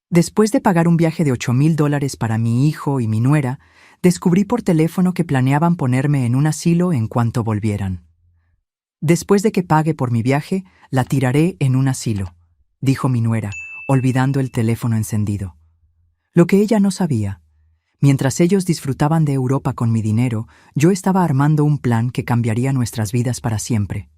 Después de pagar un viaje de $8,000 para mi hijo y mi nuera, descubrí por teléfono que planeaban ponerme en un asilo en cuanto volvieran. Después de que pague por mi viaje, la tiraré en un asilo, dijo mi nuera, olvidando el teléfono encendido. Lo que ella no sabía, mientras ellos disfrutaban de Europa con mi dinero, yo estaba armando un plan que cambiaría nuestras vidas para siempre.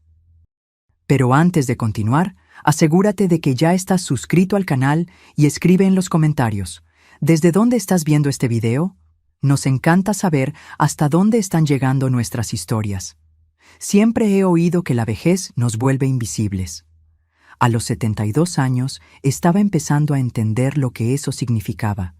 Pero antes de continuar, asegúrate de que ya estás suscrito al canal y escribe en los comentarios, ¿desde dónde estás viendo este video? Nos encanta saber hasta dónde están llegando nuestras historias. Siempre he oído que la vejez nos vuelve invisibles. A los 72 años estaba empezando a entender lo que eso significaba.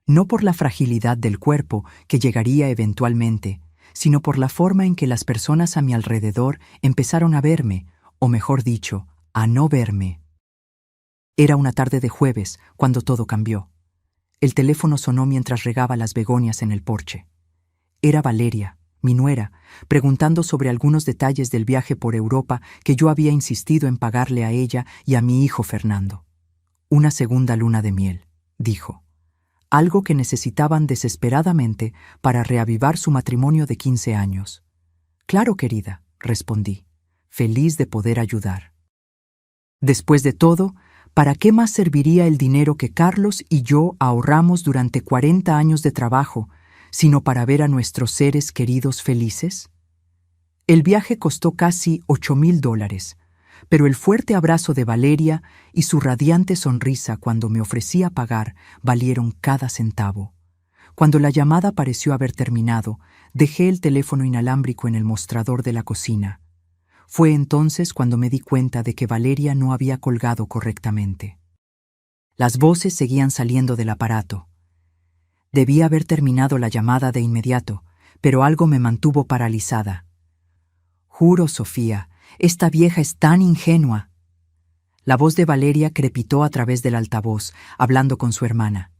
No por la fragilidad del cuerpo, que llegaría eventualmente, sino por la forma en que las personas a mi alrededor empezaron a verme, o mejor dicho, a no verme. Era una tarde de jueves cuando todo cambió. El teléfono sonó mientras regaba las begonias en el porche. Era Valeria, mi nuera, preguntando sobre algunos detalles del viaje por Europa que yo había insistido en pagarle a ella y a mi hijo Fernando. Una segunda luna de miel, dijo. Algo que necesitaban desesperadamente para reavivar su matrimonio de 15 años. Claro, querida, respondí, feliz de poder ayudar. Después de todo, ¿para qué más serviría el dinero que Carlos y yo ahorramos durante 40 años de trabajo, sino para ver a nuestros seres queridos felices? El viaje costó casi $8,000, pero el fuerte abrazo de Valeria y su radiante sonrisa cuando me ofrecía pagar valieron cada centavo. Cuando la llamada pareció haber terminado, dejé el teléfono inalámbrico en el mostrador de la cocina. Fue entonces cuando me di cuenta de que Valeria no había colgado correctamente. Las voces seguían saliendo del aparato. Debía haber terminado la llamada de inmediato, pero algo me mantuvo paralizada. Juro, Sofía, esta vieja es tan ingenua. La voz de Valeria crepitó a través del altavoz, hablando con su hermana.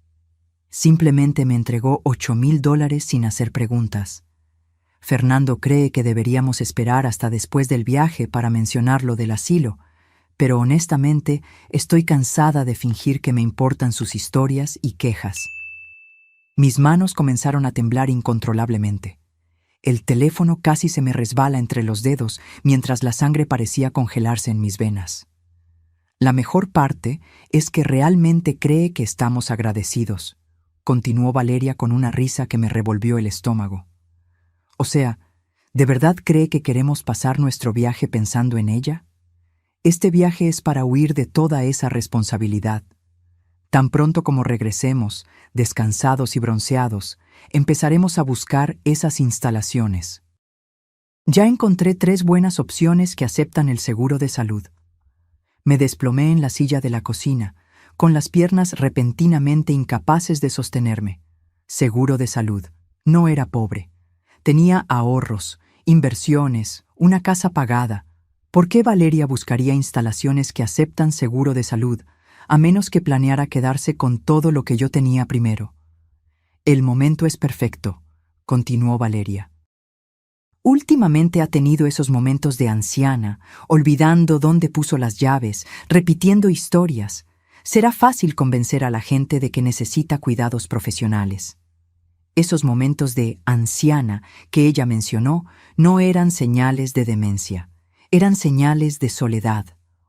Simplemente me entregó $8,000 sin hacer preguntas. Fernando cree que deberíamos esperar hasta después del viaje para mencionar lo del asilo, pero honestamente estoy cansada de fingir que me importan sus historias y quejas. Mis manos comenzaron a temblar incontrolablemente. El teléfono casi se me resbala entre los dedos mientras la sangre parecía congelarse en mis venas. La mejor parte es que realmente cree que estamos agradecidos, continuó Valeria con una risa que me revolvió el estómago. O sea, ¿de verdad cree que queremos pasar nuestro viaje pensando en ella? Este viaje es para huir de toda esa responsabilidad. Tan pronto como regresemos, descansados y bronceados, empezaremos a buscar esas instalaciones. Ya encontré 3 buenas opciones que aceptan el seguro de salud. Me desplomé en la silla de la cocina, con las piernas repentinamente incapaces de sostenerme. Seguro de salud. No era pobre. Tenía ahorros, inversiones, una casa pagada. ¿Por qué Valeria buscaría instalaciones que aceptan seguro de salud, a menos que planeara quedarse con todo lo que yo tenía primero? El momento es perfecto, continuó Valeria. Últimamente ha tenido esos momentos de anciana, olvidando dónde puso las llaves, repitiendo historias. Será fácil convencer a la gente de que necesita cuidados profesionales. Esos momentos de anciana que ella mencionó no eran señales de demencia, eran señales de soledad.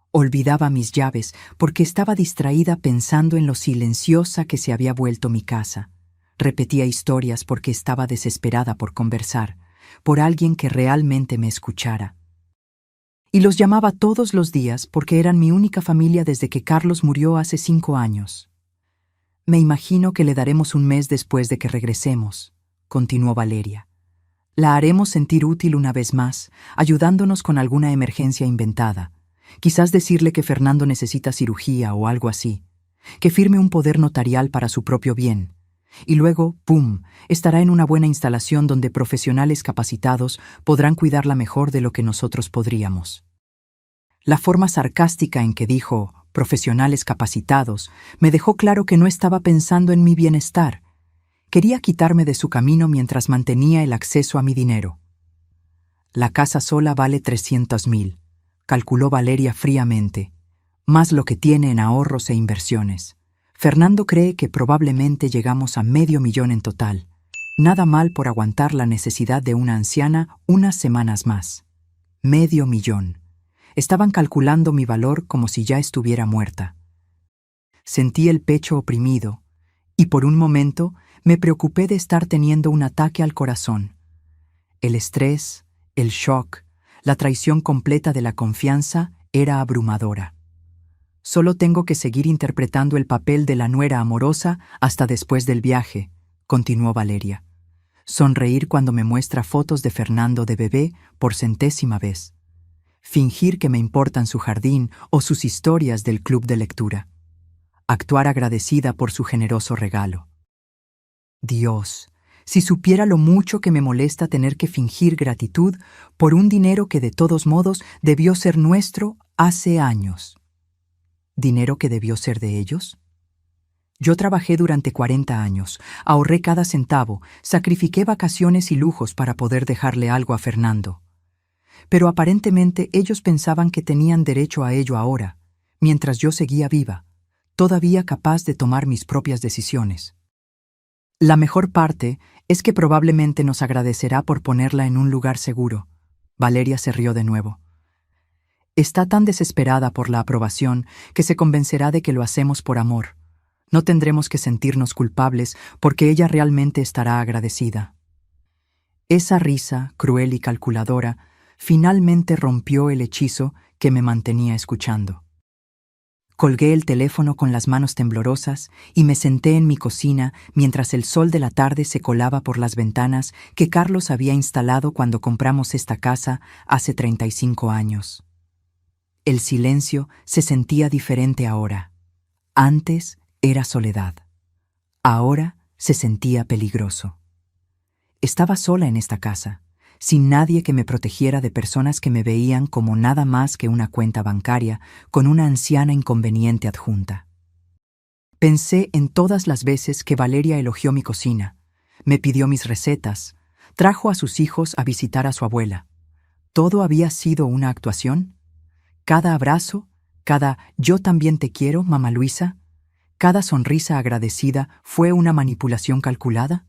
Olvidaba mis llaves porque estaba distraída pensando en lo silenciosa que se había vuelto mi casa. Repetía historias porque estaba desesperada por conversar, por alguien que realmente me escuchara. Y los llamaba todos los días porque eran mi única familia desde que Carlos murió hace 5 años. Me imagino que le daremos un mes después de que regresemos, continuó Valeria. La haremos sentir útil una vez más, ayudándonos con alguna emergencia inventada. Quizás decirle que Fernando necesita cirugía o algo así, que firme un poder notarial para su propio bien. Y luego, ¡pum!, estará en una buena instalación donde profesionales capacitados podrán cuidarla mejor de lo que nosotros podríamos. La forma sarcástica en que dijo «profesionales capacitados» me dejó claro que no estaba pensando en mi bienestar. Quería quitarme de su camino mientras mantenía el acceso a mi dinero. La casa sola vale 300,000, calculó Valeria fríamente, más lo que tiene en ahorros e inversiones. Fernando cree que probablemente llegamos a $500,000 en total. Nada mal por aguantar la necesidad de una anciana unas semanas más. $500,000. Estaban calculando mi valor como si ya estuviera muerta. Sentí el pecho oprimido, y por un momento me preocupé de estar teniendo un ataque al corazón. El estrés, el shock, la traición completa de la confianza era abrumadora. Solo tengo que seguir interpretando el papel de la nuera amorosa hasta después del viaje, continuó Valeria. Sonreír cuando me muestra fotos de Fernando de bebé por 100ª vez. Fingir que me importan su jardín o sus historias del club de lectura. Actuar agradecida por su generoso regalo. Dios, si supiera lo mucho que me molesta tener que fingir gratitud por un dinero que de todos modos debió ser nuestro hace años. ¿Dinero que debió ser de ellos? Yo trabajé durante 40 años, ahorré cada centavo, sacrifiqué vacaciones y lujos para poder dejarle algo a Fernando. Pero aparentemente ellos pensaban que tenían derecho a ello ahora, mientras yo seguía viva, todavía capaz de tomar mis propias decisiones. La mejor parte es que probablemente nos agradecerá por ponerla en un lugar seguro. Valeria se rió de nuevo. Está tan desesperada por la aprobación que se convencerá de que lo hacemos por amor. No tendremos que sentirnos culpables porque ella realmente estará agradecida. Esa risa, cruel y calculadora, finalmente rompió el hechizo que me mantenía escuchando. Colgué el teléfono con las manos temblorosas y me senté en mi cocina mientras el sol de la tarde se colaba por las ventanas que Carlos había instalado cuando compramos esta casa hace 35 años. El silencio se sentía diferente ahora. Antes era soledad. Ahora se sentía peligroso. Estaba sola en esta casa, sin nadie que me protegiera de personas que me veían como nada más que una cuenta bancaria con una anciana inconveniente adjunta. Pensé en todas las veces que Valeria elogió mi cocina, me pidió mis recetas, trajo a sus hijos a visitar a su abuela. ¿Todo había sido una actuación? Cada abrazo, cada «yo también te quiero, mamá Luisa», cada sonrisa agradecida fue una manipulación calculada.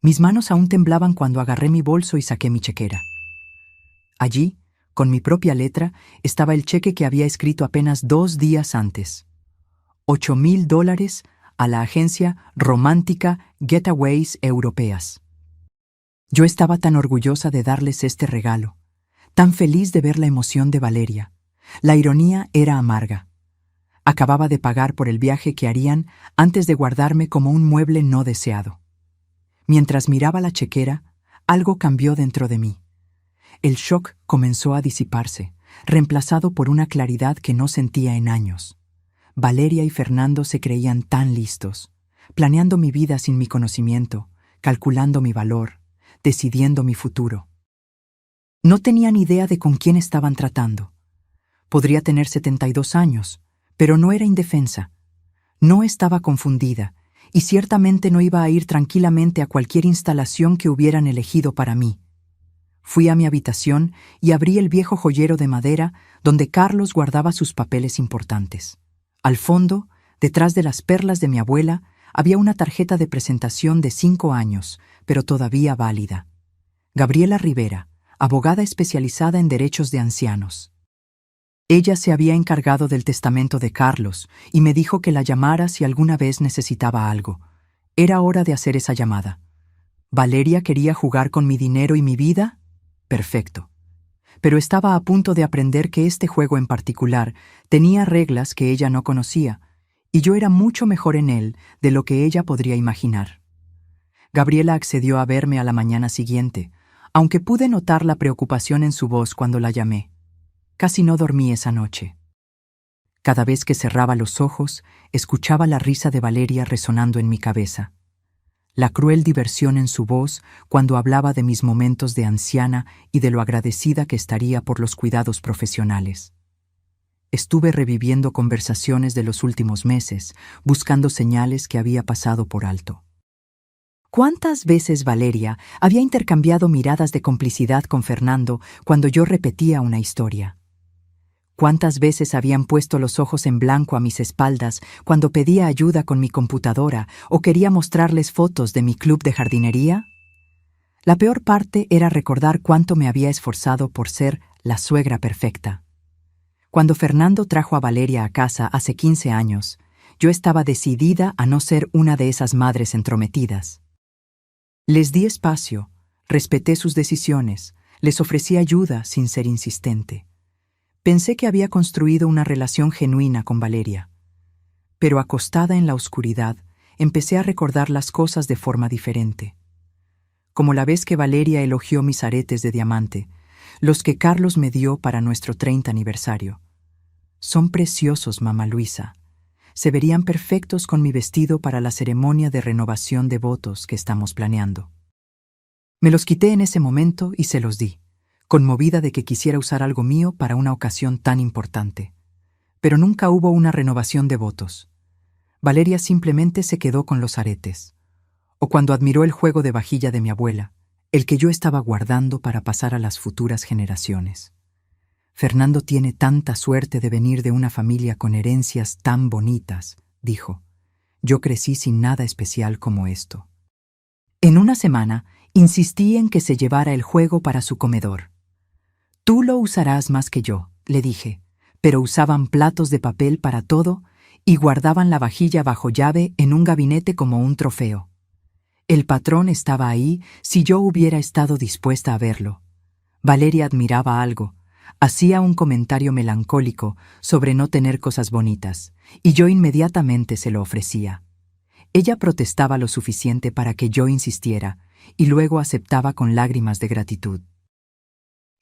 Mis manos aún temblaban cuando agarré mi bolso y saqué mi chequera. Allí, con mi propia letra, estaba el cheque que había escrito apenas 2 días antes. $8,000 a la agencia romántica Getaways Europeas. Yo estaba tan orgullosa de darles este regalo, tan feliz de ver la emoción de Valeria. La ironía era amarga. Acababa de pagar por el viaje que harían antes de guardarme como un mueble no deseado. Mientras miraba la chequera, algo cambió dentro de mí. El shock comenzó a disiparse, reemplazado por una claridad que no sentía en años. Valeria y Fernando se creían tan listos, planeando mi vida sin mi conocimiento, calculando mi valor, decidiendo mi futuro. No tenían idea de con quién estaban tratando. Podría tener 72 años, pero no era indefensa. No estaba confundida, y ciertamente no iba a ir tranquilamente a cualquier instalación que hubieran elegido para mí. Fui a mi habitación y abrí el viejo joyero de madera donde Carlos guardaba sus papeles importantes. Al fondo, detrás de las perlas de mi abuela, había una tarjeta de presentación de 5 años, pero todavía válida. Gabriela Rivera, abogada especializada en derechos de ancianos. Ella se había encargado del testamento de Carlos y me dijo que la llamara si alguna vez necesitaba algo. Era hora de hacer esa llamada. ¿Valeria quería jugar con mi dinero y mi vida? Perfecto. Pero estaba a punto de aprender que este juego en particular tenía reglas que ella no conocía, y yo era mucho mejor en él de lo que ella podría imaginar. Gabriela accedió a verme a la mañana siguiente, aunque pude notar la preocupación en su voz cuando la llamé. Casi no dormí esa noche. Cada vez que cerraba los ojos, escuchaba la risa de Valeria resonando en mi cabeza. La cruel diversión en su voz cuando hablaba de mis momentos de anciana y de lo agradecida que estaría por los cuidados profesionales. Estuve reviviendo conversaciones de los últimos meses, buscando señales que había pasado por alto. ¿Cuántas veces Valeria había intercambiado miradas de complicidad con Fernando cuando yo repetía una historia? ¿Cuántas veces habían puesto los ojos en blanco a mis espaldas cuando pedía ayuda con mi computadora o quería mostrarles fotos de mi club de jardinería? La peor parte era recordar cuánto me había esforzado por ser la suegra perfecta. Cuando Fernando trajo a Valeria a casa hace 15 años, yo estaba decidida a no ser una de esas madres entrometidas. Les di espacio, respeté sus decisiones, les ofrecí ayuda sin ser insistente. Pensé que había construido una relación genuina con Valeria. Pero acostada en la oscuridad, empecé a recordar las cosas de forma diferente. Como la vez que Valeria elogió mis aretes de diamante, los que Carlos me dio para nuestro 30 aniversario. Son preciosos, mamá Luisa. Se verían perfectos con mi vestido para la ceremonia de renovación de votos que estamos planeando. Me los quité en ese momento y se los di, conmovida de que quisiera usar algo mío para una ocasión tan importante. Pero nunca hubo una renovación de votos. Valeria simplemente se quedó con los aretes. O cuando admiró el juego de vajilla de mi abuela, el que yo estaba guardando para pasar a las futuras generaciones. Fernando tiene tanta suerte de venir de una familia con herencias tan bonitas, dijo. Yo crecí sin nada especial como esto. En una semana, insistí en que se llevara el juego para su comedor. Tú lo usarás más que yo, le dije, pero usaban platos de papel para todo y guardaban la vajilla bajo llave en un gabinete como un trofeo. El patrón estaba ahí si yo hubiera estado dispuesta a verlo. Valeria admiraba algo, hacía un comentario melancólico sobre no tener cosas bonitas, y yo inmediatamente se lo ofrecía. Ella protestaba lo suficiente para que yo insistiera, y luego aceptaba con lágrimas de gratitud.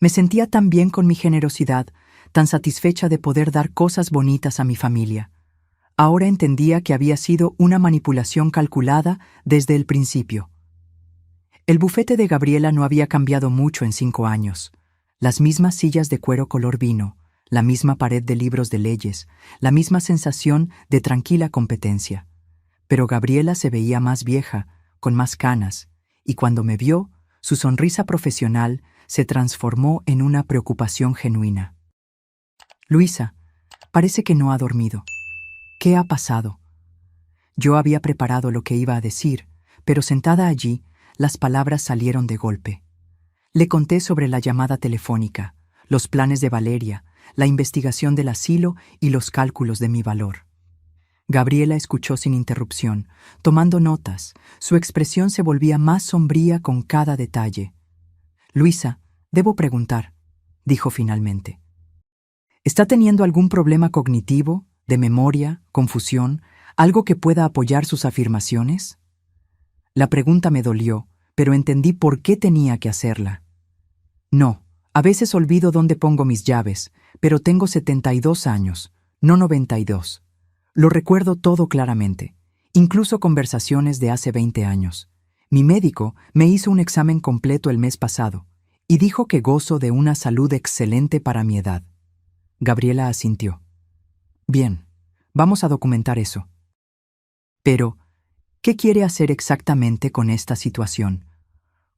Me sentía tan bien con mi generosidad, tan satisfecha de poder dar cosas bonitas a mi familia. Ahora entendía que había sido una manipulación calculada desde el principio. El bufete de Gabriela no había cambiado mucho en 5 años. Las mismas sillas de cuero color vino, la misma pared de libros de leyes, la misma sensación de tranquila competencia. Pero Gabriela se veía más vieja, con más canas, y cuando me vio, su sonrisa profesional se transformó en una preocupación genuina. Luisa, parece que no ha dormido. ¿Qué ha pasado? Yo había preparado lo que iba a decir, pero sentada allí, las palabras salieron de golpe. Le conté sobre la llamada telefónica, los planes de Valeria, la investigación del asilo y los cálculos de mi valor. Gabriela escuchó sin interrupción, tomando notas. Su expresión se volvía más sombría con cada detalle. Luisa, debo preguntar, dijo finalmente. ¿Está teniendo algún problema cognitivo, de memoria, confusión, algo que pueda apoyar sus afirmaciones? La pregunta me dolió, pero entendí por qué tenía que hacerla. No, a veces olvido dónde pongo mis llaves, pero tengo 72 años, no 92. Lo recuerdo todo claramente, incluso conversaciones de hace 20 años. Mi médico me hizo un examen completo el mes pasado y dijo que gozo de una salud excelente para mi edad. Gabriela asintió. Bien, vamos a documentar eso. Pero, ¿qué quiere hacer exactamente con esta situación?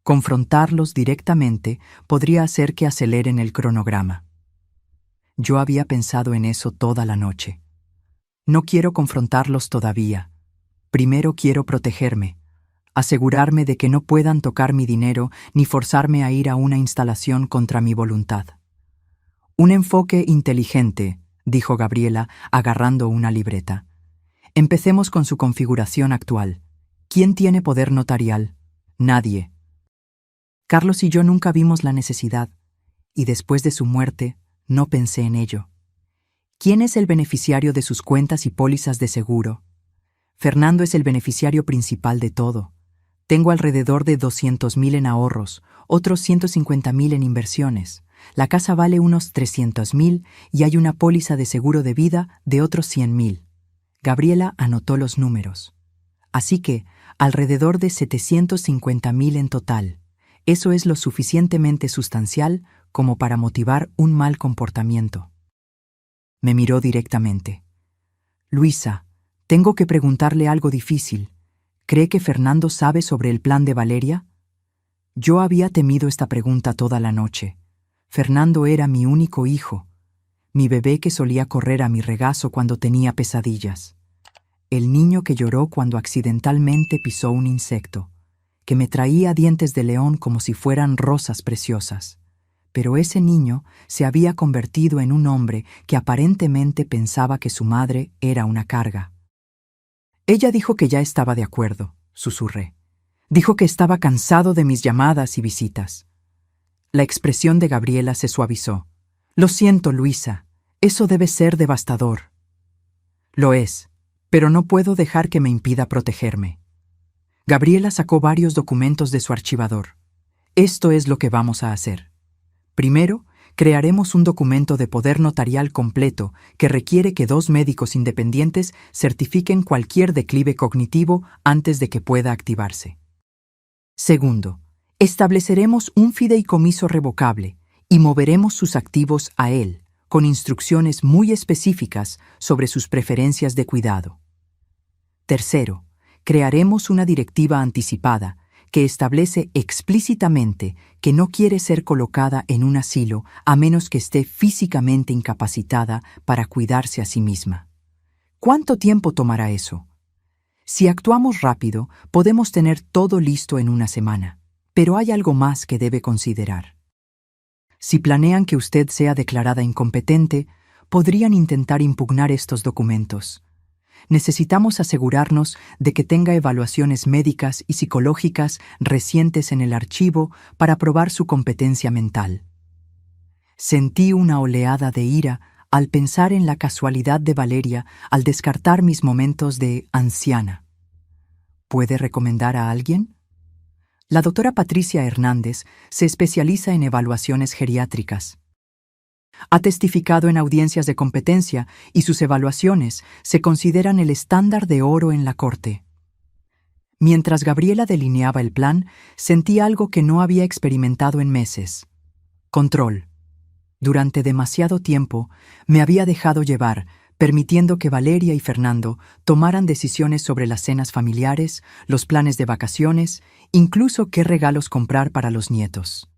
Confrontarlos directamente podría hacer que aceleren el cronograma. Yo había pensado en eso toda la noche. No quiero confrontarlos todavía. Primero quiero protegerme, asegurarme de que no puedan tocar mi dinero ni forzarme a ir a una instalación contra mi voluntad. Un enfoque inteligente, dijo Gabriela, agarrando una libreta. Empecemos con su configuración actual. ¿Quién tiene poder notarial? Nadie. Carlos y yo nunca vimos la necesidad, y después de su muerte, no pensé en ello. ¿Quién es el beneficiario de sus cuentas y pólizas de seguro? Fernando es el beneficiario principal de todo. Tengo alrededor de 200,000 en ahorros, otros 150,000 en inversiones. La casa vale unos 300,000 y hay una póliza de seguro de vida de otros 100,000. Gabriela anotó los números. Así que, alrededor de 750,000 en total. Eso es lo suficientemente sustancial como para motivar un mal comportamiento. Me miró directamente. Luisa, tengo que preguntarle algo difícil. ¿Cree que Fernando sabe sobre el plan de Valeria? Yo había temido esta pregunta toda la noche. Fernando era mi único hijo. mi bebé que solía correr a mi regazo cuando tenía pesadillas, el niño que lloró cuando accidentalmente pisó un insecto, que me traía dientes de león como si fueran rosas preciosas. Pero ese niño se había convertido en un hombre que aparentemente pensaba que su madre era una carga. Ella dijo que ya estaba de acuerdo, susurré. Dijo que estaba cansado de mis llamadas y visitas. La expresión de Gabriela se suavizó. Lo siento, Luisa, eso debe ser devastador. Lo es, pero no puedo dejar que me impida protegerme. Gabriela sacó varios documentos de su archivador. Esto es lo que vamos a hacer. Primero, crearemos un documento de poder notarial completo que requiere que 2 médicos independientes certifiquen cualquier declive cognitivo antes de que pueda activarse. Segundo, estableceremos un fideicomiso revocable y moveremos sus activos a él, con instrucciones muy específicas sobre sus preferencias de cuidado. Tercero, crearemos una directiva anticipada que establece explícitamente que no quiere ser colocada en un asilo a menos que esté físicamente incapacitada para cuidarse a sí misma. ¿Cuánto tiempo tomará eso? Si actuamos rápido, podemos tener todo listo en una semana, pero hay algo más que debe considerar. Si planean que usted sea declarada incompetente, podrían intentar impugnar estos documentos. Necesitamos asegurarnos de que tenga evaluaciones médicas y psicológicas recientes en el archivo para probar su competencia mental. Sentí una oleada de ira al pensar en la casualidad de Valeria al descartar mis momentos de anciana. ¿Puede recomendar a alguien? La doctora Patricia Hernández se especializa en evaluaciones geriátricas. Ha testificado en audiencias de competencia y sus evaluaciones se consideran el estándar de oro en la corte. Mientras Gabriela delineaba el plan, sentí algo que no había experimentado en meses. Control. Durante demasiado tiempo me había dejado llevar, permitiendo que Valeria y Fernando tomaran decisiones sobre las cenas familiares, los planes de vacaciones, incluso qué regalos comprar para los nietos.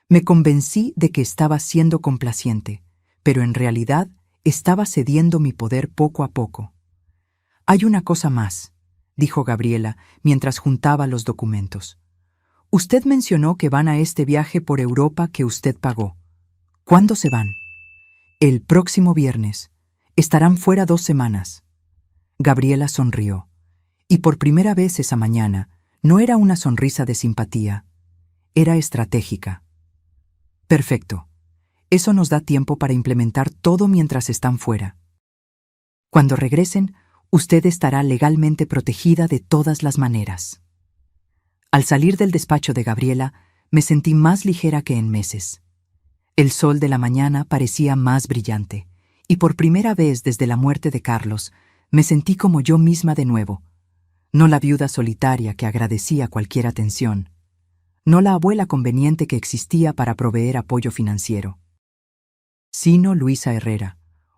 Me convencí de que estaba siendo complaciente, pero en realidad estaba cediendo mi poder poco a poco. Hay una cosa más, dijo Gabriela mientras juntaba los documentos. Usted mencionó que van a este viaje por Europa que usted pagó. ¿Cuándo se van? El próximo viernes. Estarán fuera 2 semanas. Gabriela sonrió, y por primera vez esa mañana no era una sonrisa de simpatía, era estratégica. Perfecto. Eso nos da tiempo para implementar todo mientras están fuera. Cuando regresen, usted estará legalmente protegida de todas las maneras. Al salir del despacho de Gabriela, me sentí más ligera que en meses. El sol de la mañana parecía más brillante, y por primera vez desde la muerte de Carlos, me sentí como yo misma de nuevo. No la viuda solitaria que agradecía cualquier atención. No la abuela conveniente que existía para proveer apoyo financiero. Sino Luisa Herrera,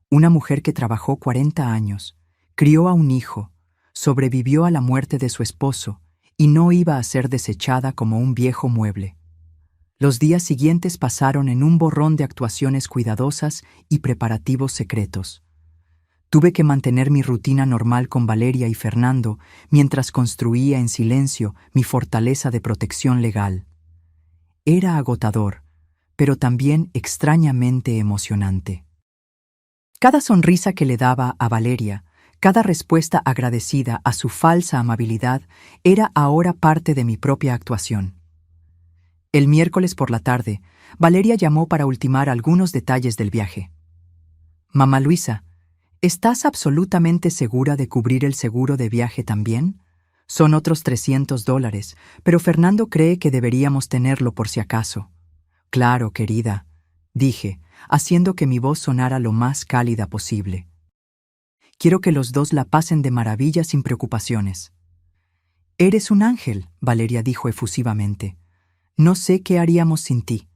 una mujer que trabajó 40 años, crió a un hijo, sobrevivió a la muerte de su esposo y no iba a ser desechada como un viejo mueble. Los días siguientes pasaron en un borrón de actuaciones cuidadosas y preparativos secretos. Tuve que mantener mi rutina normal con Valeria y Fernando mientras construía en silencio mi fortaleza de protección legal. Era agotador, pero también extrañamente emocionante. Cada sonrisa que le daba a Valeria, cada respuesta agradecida a su falsa amabilidad, era ahora parte de mi propia actuación. El miércoles por la tarde, Valeria llamó para ultimar algunos detalles del viaje. «Mamá Luisa, ¿estás absolutamente segura de cubrir el seguro de viaje también? Son otros $300, pero Fernando cree que deberíamos tenerlo por si acaso». «Claro, querida», dije, haciendo que mi voz sonara lo más cálida posible. «Quiero que los dos la pasen de maravilla sin preocupaciones». «Eres un ángel», Valeria dijo efusivamente. «No sé qué haríamos sin ti».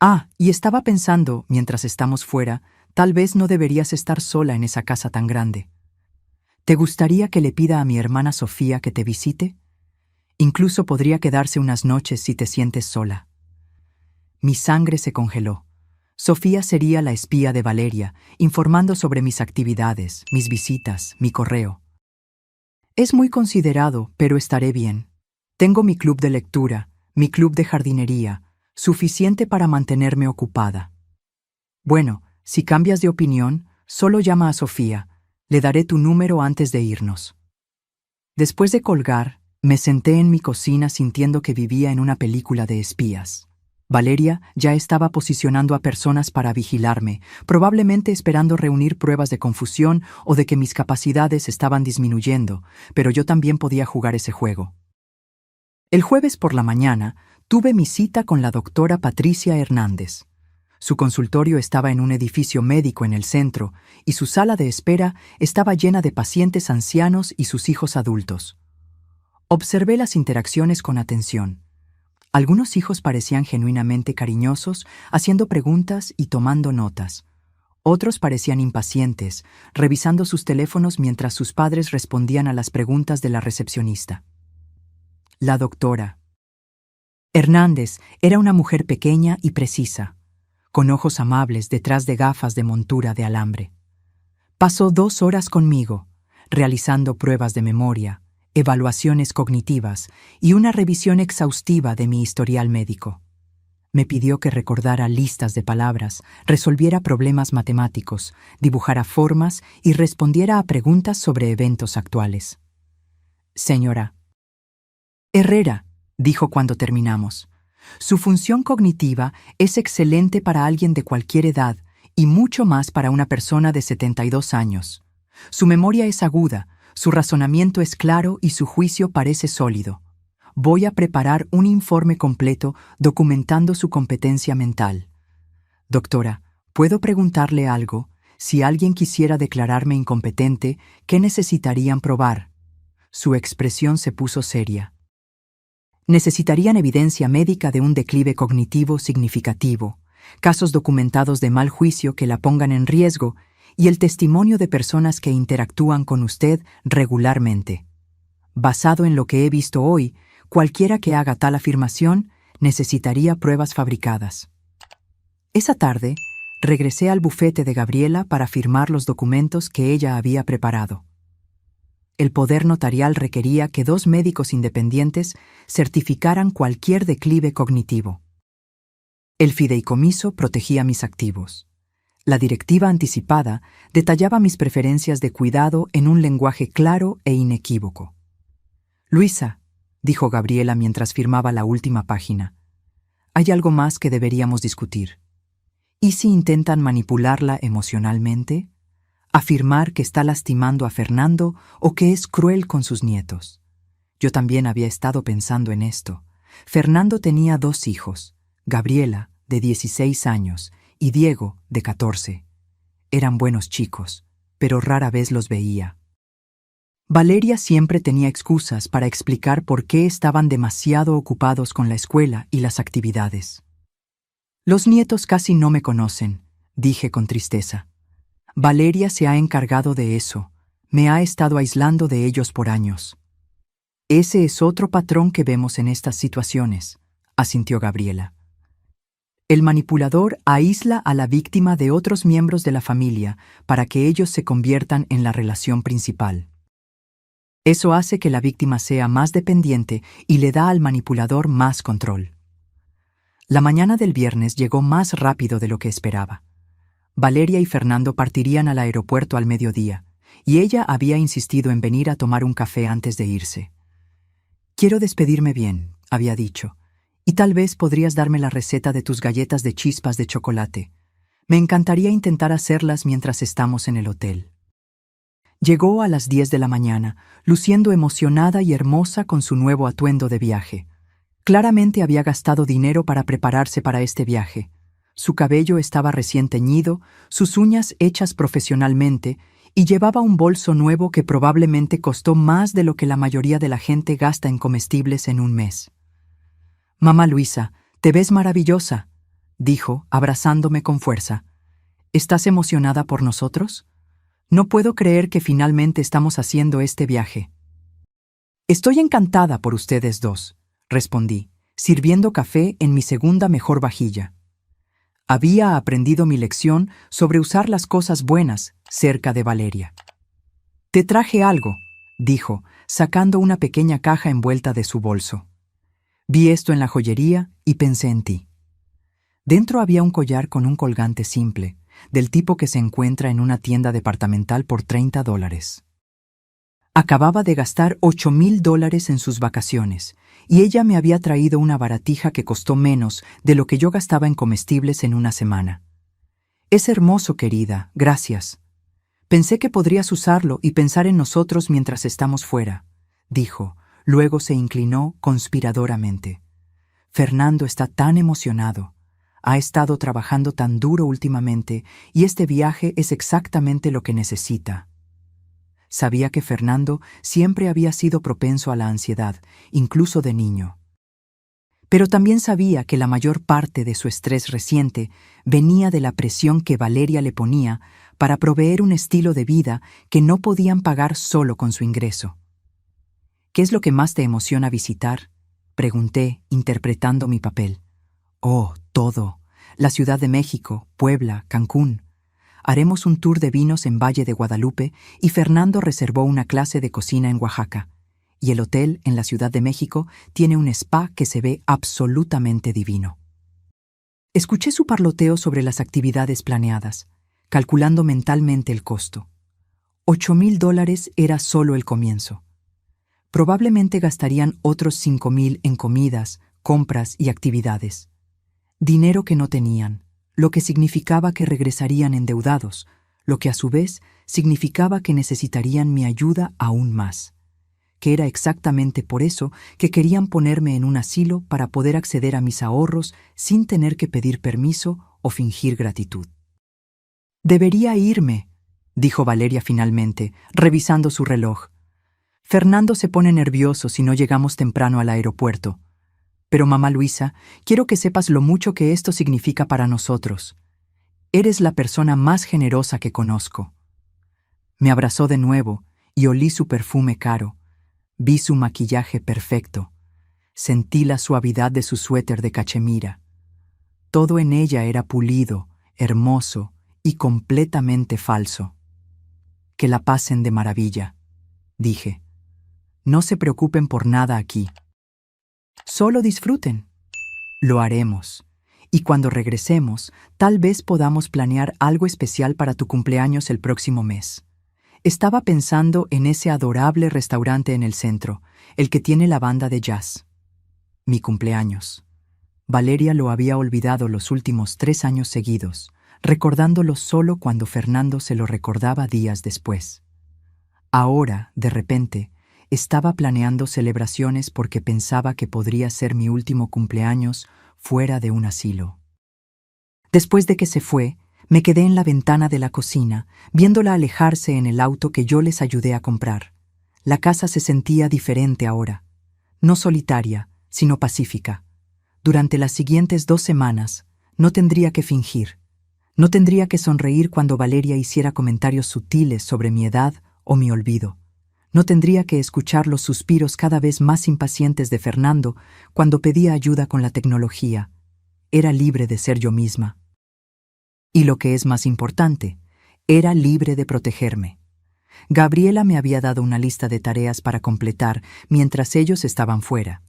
«Ah, y estaba pensando, mientras estamos fuera, tal vez no deberías estar sola en esa casa tan grande. ¿Te gustaría que le pida a mi hermana Sofía que te visite? Incluso podría quedarse unas noches si te sientes sola». Mi sangre se congeló. Sofía sería la espía de Valeria, informando sobre mis actividades, mis visitas, mi correo. Es muy considerado, pero estaré bien. Tengo mi club de lectura, mi club de jardinería, suficiente para mantenerme ocupada. Bueno, si cambias de opinión, solo llama a Sofía. Le daré tu número antes de irnos. Después de colgar, me senté en mi cocina sintiendo que vivía en una película de espías. Valeria ya estaba posicionando a personas para vigilarme, probablemente esperando reunir pruebas de confusión o de que mis capacidades estaban disminuyendo, pero yo también podía jugar ese juego. El jueves por la mañana tuve mi cita con la doctora Patricia Hernández. Su consultorio estaba en un edificio médico en el centro y su sala de espera estaba llena de pacientes ancianos y sus hijos adultos. Observé las interacciones con atención. Algunos hijos parecían genuinamente cariñosos, haciendo preguntas y tomando notas. Otros parecían impacientes, revisando sus teléfonos mientras sus padres respondían a las preguntas de la recepcionista. La doctora Hernández era una mujer pequeña y precisa, con ojos amables detrás de gafas de montura de alambre. Pasó 2 horas conmigo, realizando pruebas de memoria, evaluaciones cognitivas y una revisión exhaustiva de mi historial médico. Me pidió que recordara listas de palabras, resolviera problemas matemáticos, dibujara formas y respondiera a preguntas sobre eventos actuales. Señora Herrera, dijo cuando terminamos, su función cognitiva es excelente para alguien de cualquier edad y mucho más para una persona de 72 años. Su memoria es aguda, su razonamiento es claro y su juicio parece sólido. Voy a preparar un informe completo documentando su competencia mental. Doctora, ¿puedo preguntarle algo? Si alguien quisiera declararme incompetente, ¿qué necesitarían probar? Su expresión se puso seria. Necesitarían evidencia médica de un declive cognitivo significativo, casos documentados de mal juicio que la pongan en riesgo y el testimonio de personas que interactúan con usted regularmente. Basado en lo que he visto hoy, cualquiera que haga tal afirmación necesitaría pruebas fabricadas. Esa tarde, regresé al bufete de Gabriela para firmar los documentos que ella había preparado. El poder notarial requería que 2 médicos independientes certificaran cualquier declive cognitivo. El fideicomiso protegía mis activos. La directiva anticipada detallaba mis preferencias de cuidado en un lenguaje claro e inequívoco. Luisa, dijo Gabriela mientras firmaba la última página, hay algo más que deberíamos discutir. ¿Y si intentan manipularla emocionalmente? Afirmar que está lastimando a Fernando o que es cruel con sus nietos. Yo también había estado pensando en esto. Fernando tenía 2 hijos, Gabriela, de 16 años, y Diego, de 14. Eran buenos chicos, pero rara vez los veía. Valeria siempre tenía excusas para explicar por qué estaban demasiado ocupados con la escuela y las actividades. Los nietos casi no me conocen, dije con tristeza. Valeria se ha encargado de eso, me ha estado aislando de ellos por años. Ese es otro patrón que vemos en estas situaciones, asintió Gabriela. El manipulador aísla a la víctima de otros miembros de la familia para que ellos se conviertan en la relación principal. Eso hace que la víctima sea más dependiente y le da al manipulador más control. La mañana del viernes llegó más rápido de lo que esperaba. Valeria y Fernando partirían al aeropuerto al mediodía, y ella había insistido en venir a tomar un café antes de irse. Quiero despedirme bien, había dicho. Y tal vez podrías darme la receta de tus galletas de chispas de chocolate. Me encantaría intentar hacerlas mientras estamos en el hotel. Llegó a las 10 de la mañana, luciendo emocionada y hermosa con su nuevo atuendo de viaje. Claramente había gastado dinero para prepararse para este viaje. Su cabello estaba recién teñido, sus uñas hechas profesionalmente, y llevaba un bolso nuevo que probablemente costó más de lo que la mayoría de la gente gasta en comestibles en un mes. «Mamá Luisa, te ves maravillosa», dijo, abrazándome con fuerza. «¿Estás emocionada por nosotros? No puedo creer que finalmente estamos haciendo este viaje». «Estoy encantada por ustedes 2», respondí, sirviendo café en mi segunda mejor vajilla. Había aprendido mi lección sobre usar las cosas buenas cerca de Valeria. «Te traje algo», dijo, sacando una pequeña caja envuelta de su bolso. «Vi esto en la joyería y pensé en ti». Dentro había un collar con un colgante simple, del tipo que se encuentra en una tienda departamental por $30. Acababa de gastar $8,000 en sus vacaciones, y ella me había traído una baratija que costó menos de lo que yo gastaba en comestibles en una semana. «Es hermoso, querida, gracias. Pensé que podrías usarlo y pensar en nosotros mientras estamos fuera», dijo. Luego se inclinó conspiradoramente. «Fernando está tan emocionado. Ha estado trabajando tan duro últimamente y este viaje es exactamente lo que necesita». Sabía que Fernando siempre había sido propenso a la ansiedad, incluso de niño. Pero también sabía que la mayor parte de su estrés reciente venía de la presión que Valeria le ponía para proveer un estilo de vida que no podían pagar solo con su ingreso. «¿Qué es lo que más te emociona visitar?», pregunté, interpretando mi papel. «Oh, todo. La Ciudad de México, Puebla, Cancún. Haremos un tour de vinos en Valle de Guadalupe y Fernando reservó una clase de cocina en Oaxaca. Y el hotel en la Ciudad de México tiene un spa que se ve absolutamente divino». Escuché su parloteo sobre las actividades planeadas, calculando mentalmente el costo. $8,000 era solo el comienzo. Probablemente gastarían otros $5,000 en comidas, compras y actividades. Dinero que no tenían, lo que significaba que regresarían endeudados, lo que a su vez significaba que necesitarían mi ayuda aún más, que era exactamente por eso que querían ponerme en un asilo para poder acceder a mis ahorros sin tener que pedir permiso o fingir gratitud. «Debería irme», dijo Valeria finalmente, revisando su reloj. «Fernando se pone nervioso si no llegamos temprano al aeropuerto. Pero mamá Luisa, quiero que sepas lo mucho que esto significa para nosotros. Eres la persona más generosa que conozco». Me abrazó de nuevo y olí su perfume caro. Vi su maquillaje perfecto. Sentí la suavidad de su suéter de cachemira. Todo en ella era pulido, hermoso y completamente falso. «Que la pasen de maravilla», dije. «No se preocupen por nada aquí. Solo disfruten». «Lo haremos. Y cuando regresemos, tal vez podamos planear algo especial para tu cumpleaños el próximo mes». Estaba pensando en ese adorable restaurante en el centro, el que tiene la banda de jazz. Mi cumpleaños. Valeria lo había olvidado los últimos 3 años seguidos, recordándolo solo cuando Fernando se lo recordaba días después. Ahora, de repente, estaba planeando celebraciones porque pensaba que podría ser mi último cumpleaños fuera de un asilo. Después de que se fue, me quedé en la ventana de la cocina, viéndola alejarse en el auto que yo les ayudé a comprar. La casa se sentía diferente ahora, no solitaria, sino pacífica. Durante las siguientes 2 semanas, no tendría que fingir. No tendría que sonreír cuando Valeria hiciera comentarios sutiles sobre mi edad o mi olvido. No tendría que escuchar los suspiros cada vez más impacientes de Fernando cuando pedía ayuda con la tecnología. Era libre de ser yo misma. Y lo que es más importante, era libre de protegerme. Gabriela me había dado una lista de tareas para completar mientras ellos estaban fuera.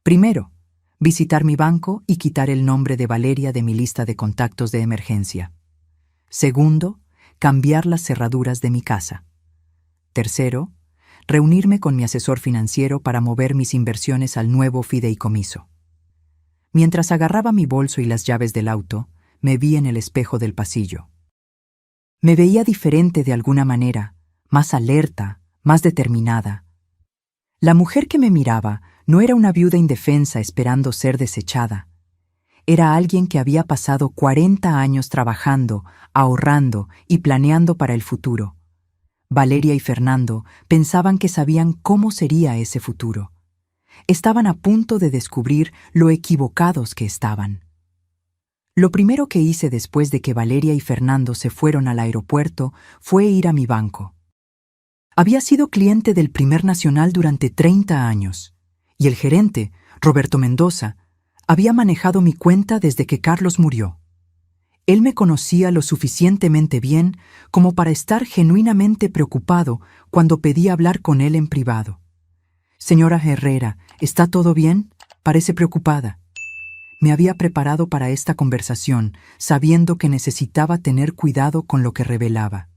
Primero, visitar mi banco y quitar el nombre de Valeria de mi lista de contactos de emergencia. Segundo, cambiar las cerraduras de mi casa. Tercero, reunirme con mi asesor financiero para mover mis inversiones al nuevo fideicomiso. Mientras agarraba mi bolso y las llaves del auto, me vi en el espejo del pasillo. Me veía diferente de alguna manera, más alerta, más determinada. La mujer que me miraba no era una viuda indefensa esperando ser desechada. Era alguien que había pasado 40 años trabajando, ahorrando y planeando para el futuro. Valeria y Fernando pensaban que sabían cómo sería ese futuro. Estaban a punto de descubrir lo equivocados que estaban. Lo primero que hice después de que Valeria y Fernando se fueron al aeropuerto fue ir a mi banco. Había sido cliente del Primer Nacional durante 30 años, y el gerente, Roberto Mendoza, había manejado mi cuenta desde que Carlos murió. Él me conocía lo suficientemente bien como para estar genuinamente preocupado cuando pedí hablar con él en privado. «Señora Herrera, ¿está todo bien? Parece preocupada». Me había preparado para esta conversación, sabiendo que necesitaba tener cuidado con lo que revelaba.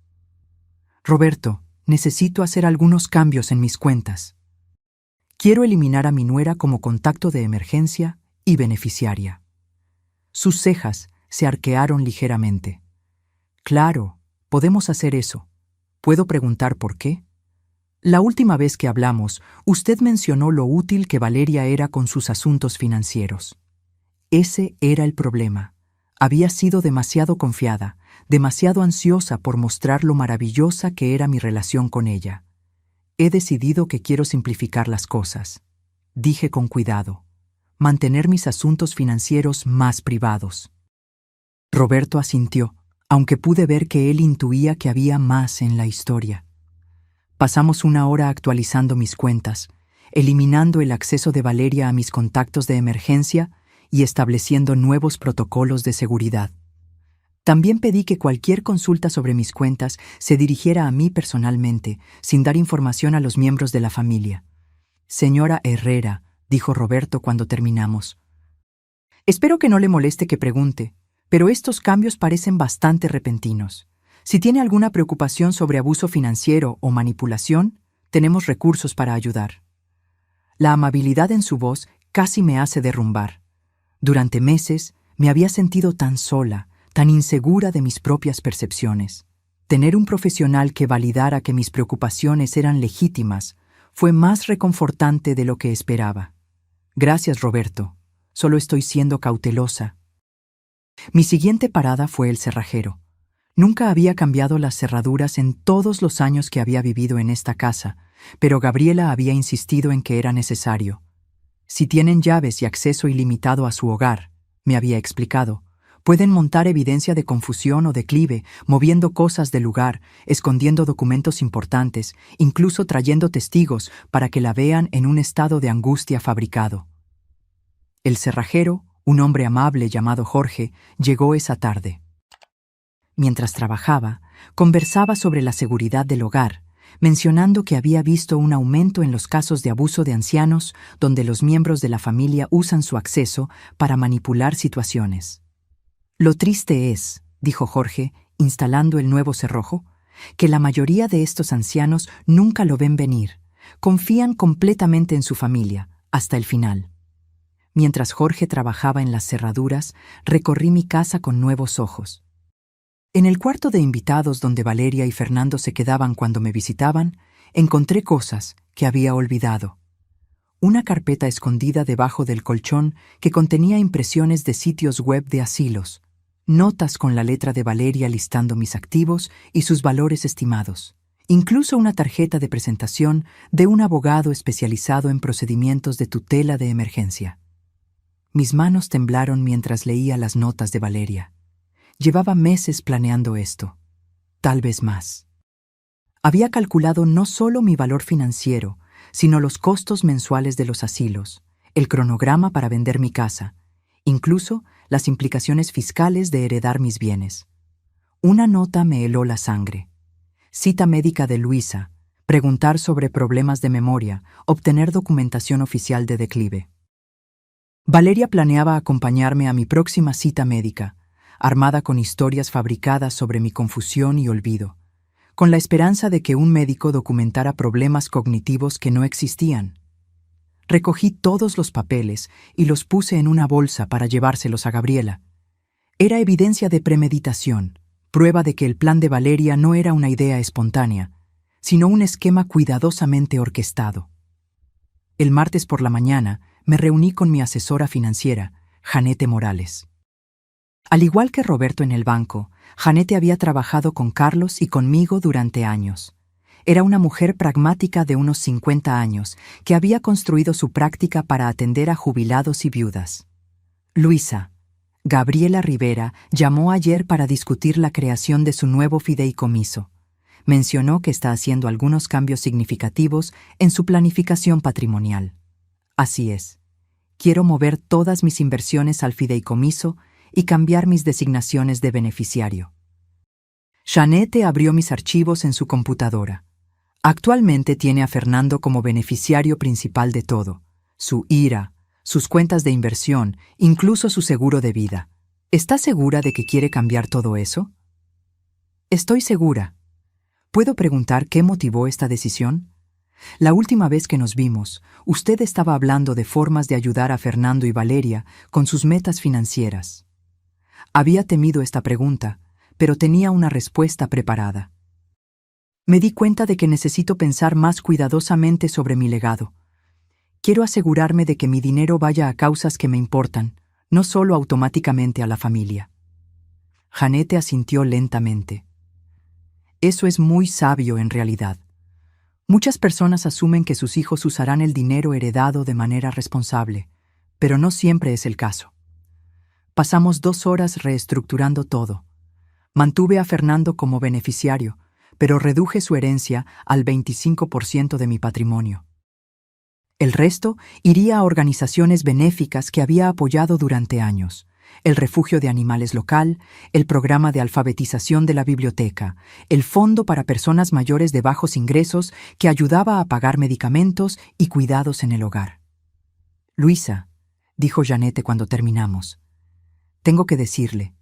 «Roberto, necesito hacer algunos cambios en mis cuentas. Quiero eliminar a mi nuera como contacto de emergencia y beneficiaria». Sus cejas se arquearon ligeramente. «Claro, podemos hacer eso. ¿Puedo preguntar por qué?» La última vez que hablamos, usted mencionó lo útil que Valeria era con sus asuntos financieros. Ese era el problema. Había sido demasiado confiada, demasiado ansiosa por mostrar lo maravillosa que era mi relación con ella. «He decidido que quiero simplificar las cosas», dije con cuidado. «Mantener mis asuntos financieros más privados». Roberto asintió, aunque pude ver que él intuía que había más en la historia. Pasamos una hora actualizando mis cuentas, eliminando el acceso de Valeria a mis contactos de emergencia y estableciendo nuevos protocolos de seguridad. También pedí que cualquier consulta sobre mis cuentas se dirigiera a mí personalmente, sin dar información a los miembros de la familia. «Señora Herrera», dijo Roberto cuando terminamos, «espero que no le moleste que pregunte, pero estos cambios parecen bastante repentinos. Si tiene alguna preocupación sobre abuso financiero o manipulación, tenemos recursos para ayudar». La amabilidad en su voz casi me hace derrumbar. Durante meses me había sentido tan sola, tan insegura de mis propias percepciones. Tener un profesional que validara que mis preocupaciones eran legítimas fue más reconfortante de lo que esperaba. «Gracias, Roberto. Solo estoy siendo cautelosa». Mi siguiente parada fue el cerrajero. Nunca había cambiado las cerraduras en todos los años que había vivido en esta casa, pero Gabriela había insistido en que era necesario. «Si tienen llaves y acceso ilimitado a su hogar», me había explicado, «pueden montar evidencia de confusión o declive, moviendo cosas del lugar, escondiendo documentos importantes, incluso trayendo testigos para que la vean en un estado de angustia fabricado». El cerrajero, un hombre amable llamado Jorge, llegó esa tarde. Mientras trabajaba, conversaba sobre la seguridad del hogar, mencionando que había visto un aumento en los casos de abuso de ancianos donde los miembros de la familia usan su acceso para manipular situaciones. «Lo triste es», dijo Jorge, instalando el nuevo cerrojo, «que la mayoría de estos ancianos nunca lo ven venir, confían completamente en su familia, hasta el final». Mientras Jorge trabajaba en las cerraduras, recorrí mi casa con nuevos ojos. En el cuarto de invitados donde Valeria y Fernando se quedaban cuando me visitaban, encontré cosas que había olvidado. Una carpeta escondida debajo del colchón que contenía impresiones de sitios web de asilos, notas con la letra de Valeria listando mis activos y sus valores estimados, incluso una tarjeta de presentación de un abogado especializado en procedimientos de tutela de emergencia. Mis manos temblaron mientras leía las notas de Valeria. Llevaba meses planeando esto, tal vez más. Había calculado no solo mi valor financiero, sino los costos mensuales de los asilos, el cronograma para vender mi casa, incluso las implicaciones fiscales de heredar mis bienes. Una nota me heló la sangre. Cita médica de Luisa, preguntar sobre problemas de memoria, obtener documentación oficial de declive. Valeria planeaba acompañarme a mi próxima cita médica, armada con historias fabricadas sobre mi confusión y olvido, con la esperanza de que un médico documentara problemas cognitivos que no existían. Recogí todos los papeles y los puse en una bolsa para llevárselos a Gabriela. Era evidencia de premeditación, prueba de que el plan de Valeria no era una idea espontánea, sino un esquema cuidadosamente orquestado. El martes por la mañana me reuní con mi asesora financiera, Janete Morales. Al igual que Roberto en el banco, Janete había trabajado con Carlos y conmigo durante años. Era una mujer pragmática de unos 50 años que había construido su práctica para atender a jubilados y viudas. Luisa, Gabriela Rivera, llamó ayer para discutir la creación de su nuevo fideicomiso. Mencionó que está haciendo algunos cambios significativos en su planificación patrimonial. Así es. Quiero mover todas mis inversiones al fideicomiso y cambiar mis designaciones de beneficiario. Jeanette abrió mis archivos en su computadora. Actualmente tiene a Fernando como beneficiario principal de todo: su IRA, sus cuentas de inversión, incluso su seguro de vida. ¿Está segura de que quiere cambiar todo eso? Estoy segura. ¿Puedo preguntar qué motivó esta decisión? La última vez que nos vimos, usted estaba hablando de formas de ayudar a Fernando y Valeria con sus metas financieras. Había temido esta pregunta, pero tenía una respuesta preparada. Me di cuenta de que necesito pensar más cuidadosamente sobre mi legado. Quiero asegurarme de que mi dinero vaya a causas que me importan, no solo automáticamente a la familia. Jeanette asintió lentamente. Eso es muy sabio en realidad. Muchas personas asumen que sus hijos usarán el dinero heredado de manera responsable, pero no siempre es el caso. Pasamos 2 horas reestructurando todo. Mantuve a Fernando como beneficiario, pero reduje su herencia al 25% de mi patrimonio. El resto iría a organizaciones benéficas que había apoyado durante años: el refugio de animales local, el programa de alfabetización de la biblioteca, el fondo para personas mayores de bajos ingresos que ayudaba a pagar medicamentos y cuidados en el hogar. Luisa, dijo Jeanette cuando terminamos, tengo que decirle,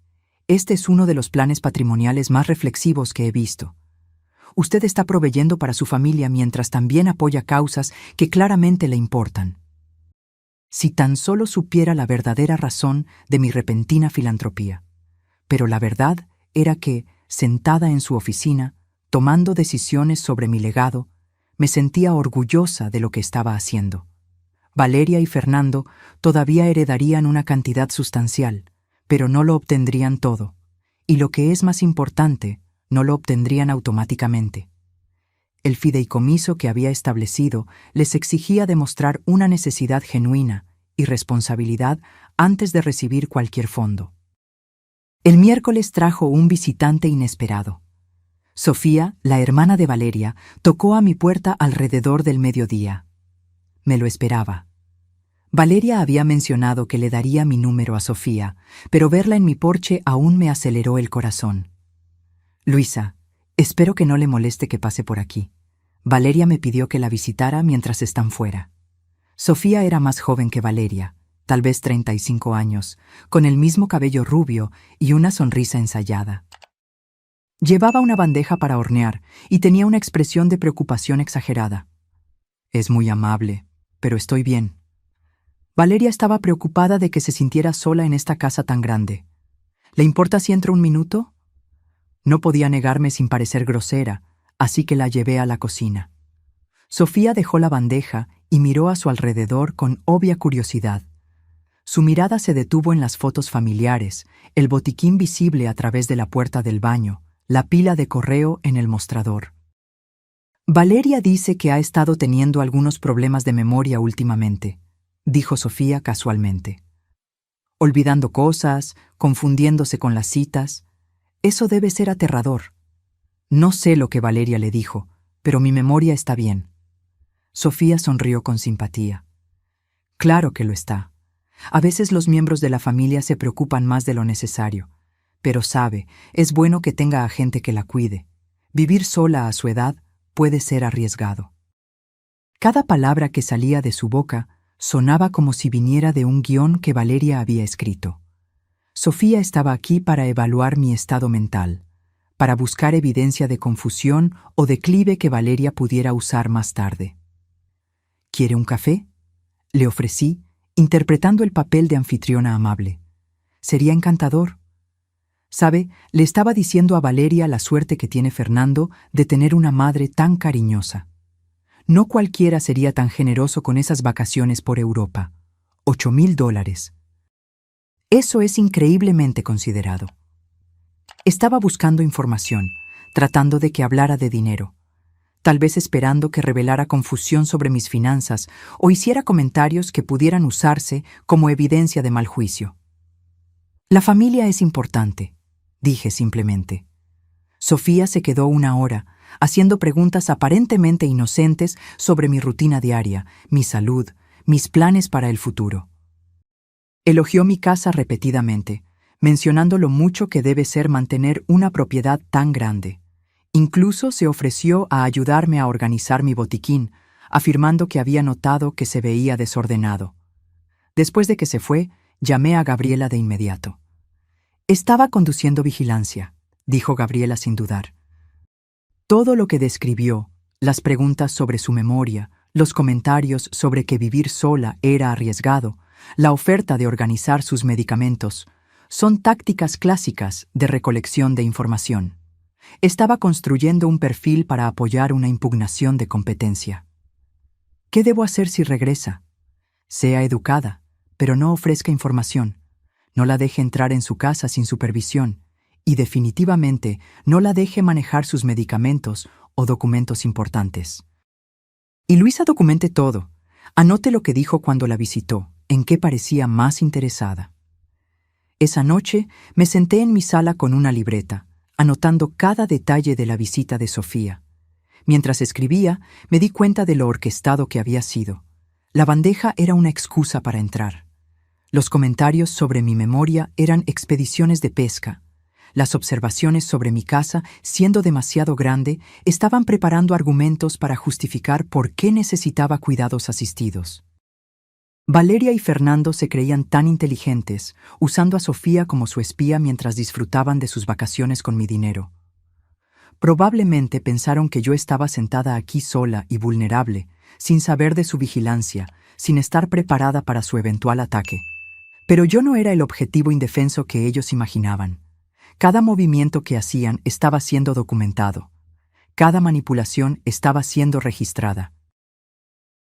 este es uno de los planes patrimoniales más reflexivos que he visto. Usted está proveyendo para su familia mientras también apoya causas que claramente le importan. Si tan solo supiera la verdadera razón de mi repentina filantropía. Pero la verdad era que, sentada en su oficina, tomando decisiones sobre mi legado, me sentía orgullosa de lo que estaba haciendo. Valeria y Fernando todavía heredarían una cantidad sustancial, pero no lo obtendrían todo, y lo que es más importante, no lo obtendrían automáticamente. El fideicomiso que había establecido les exigía demostrar una necesidad genuina y responsabilidad antes de recibir cualquier fondo. El miércoles trajo un visitante inesperado. Sofía, la hermana de Valeria, tocó a mi puerta alrededor del mediodía. Me lo esperaba. Valeria había mencionado que le daría mi número a Sofía, pero verla en mi porche aún me aceleró el corazón. Luisa, espero que no le moleste que pase por aquí. Valeria me pidió que la visitara mientras están fuera. Sofía era más joven que Valeria, tal vez 35 años, con el mismo cabello rubio y una sonrisa ensayada. Llevaba una bandeja para hornear y tenía una expresión de preocupación exagerada. Es muy amable, pero estoy bien. Valeria estaba preocupada de que se sintiera sola en esta casa tan grande. ¿Le importa si entro un minuto? No podía negarme sin parecer grosera, así que la llevé a la cocina. Sofía dejó la bandeja y miró a su alrededor con obvia curiosidad. Su mirada se detuvo en las fotos familiares, el botiquín visible a través de la puerta del baño, la pila de correo en el mostrador. Valeria dice que ha estado teniendo algunos problemas de memoria últimamente, dijo Sofía casualmente. Olvidando cosas, confundiéndose con las citas. Eso debe ser aterrador. No sé lo que Valeria le dijo, pero mi memoria está bien. Sofía sonrió con simpatía. Claro que lo está. A veces los miembros de la familia se preocupan más de lo necesario, pero sabe, es bueno que tenga a gente que la cuide. Vivir sola a su edad puede ser arriesgado. Cada palabra que salía de su boca sonaba como si viniera de un guión que Valeria había escrito. Sofía estaba aquí para evaluar mi estado mental, para buscar evidencia de confusión o declive que Valeria pudiera usar más tarde. ¿Quiere un café? Le ofrecí, interpretando el papel de anfitriona amable. Sería encantador. ¿Sabe? Le estaba diciendo a Valeria la suerte que tiene Fernando de tener una madre tan cariñosa. No cualquiera sería tan generoso con esas vacaciones por Europa. $8,000. Eso es increíblemente considerado. Estaba buscando información, tratando de que hablara de dinero, tal vez esperando que revelara confusión sobre mis finanzas o hiciera comentarios que pudieran usarse como evidencia de mal juicio. La familia es importante, dije simplemente. Sofía se quedó 1 hora, haciendo preguntas aparentemente inocentes sobre mi rutina diaria, mi salud, mis planes para el futuro. Elogió mi casa repetidamente. mencionando lo mucho que debe ser mantener una propiedad tan grande. Incluso se ofreció a ayudarme a organizar mi botiquín, afirmando que había notado que se veía desordenado. Después de que se fue, llamé a Gabriela de inmediato. Estaba conduciendo vigilancia, dijo Gabriela sin dudar. Todo lo que describió, las preguntas sobre su memoria, los comentarios sobre que vivir sola era arriesgado, la oferta de organizar sus medicamentos, son tácticas clásicas de recolección de información. Estaba construyendo un perfil para apoyar una impugnación de competencia. ¿Qué debo hacer si regresa? Sea educada, pero no ofrezca información. No la deje entrar en su casa sin supervisión y definitivamente no la deje manejar sus medicamentos o documentos importantes. Y Luisa documente todo. Anote lo que dijo cuando la visitó, en qué parecía más interesada. Esa noche me senté en mi sala con una libreta, anotando cada detalle de la visita de Sofía. Mientras escribía, me di cuenta de lo orquestado que había sido. La bandeja era una excusa para entrar. Los comentarios sobre mi memoria eran expediciones de pesca. Las observaciones sobre mi casa, siendo demasiado grande, estaban preparando argumentos para justificar por qué necesitaba cuidados asistidos. Valeria y Fernando se creían tan inteligentes, usando a Sofía como su espía mientras disfrutaban de sus vacaciones con mi dinero. Probablemente pensaron que yo estaba sentada aquí sola y vulnerable, sin saber de su vigilancia, sin estar preparada para su eventual ataque. Pero yo no era el objetivo indefenso que ellos imaginaban. Cada movimiento que hacían estaba siendo documentado. Cada manipulación estaba siendo registrada.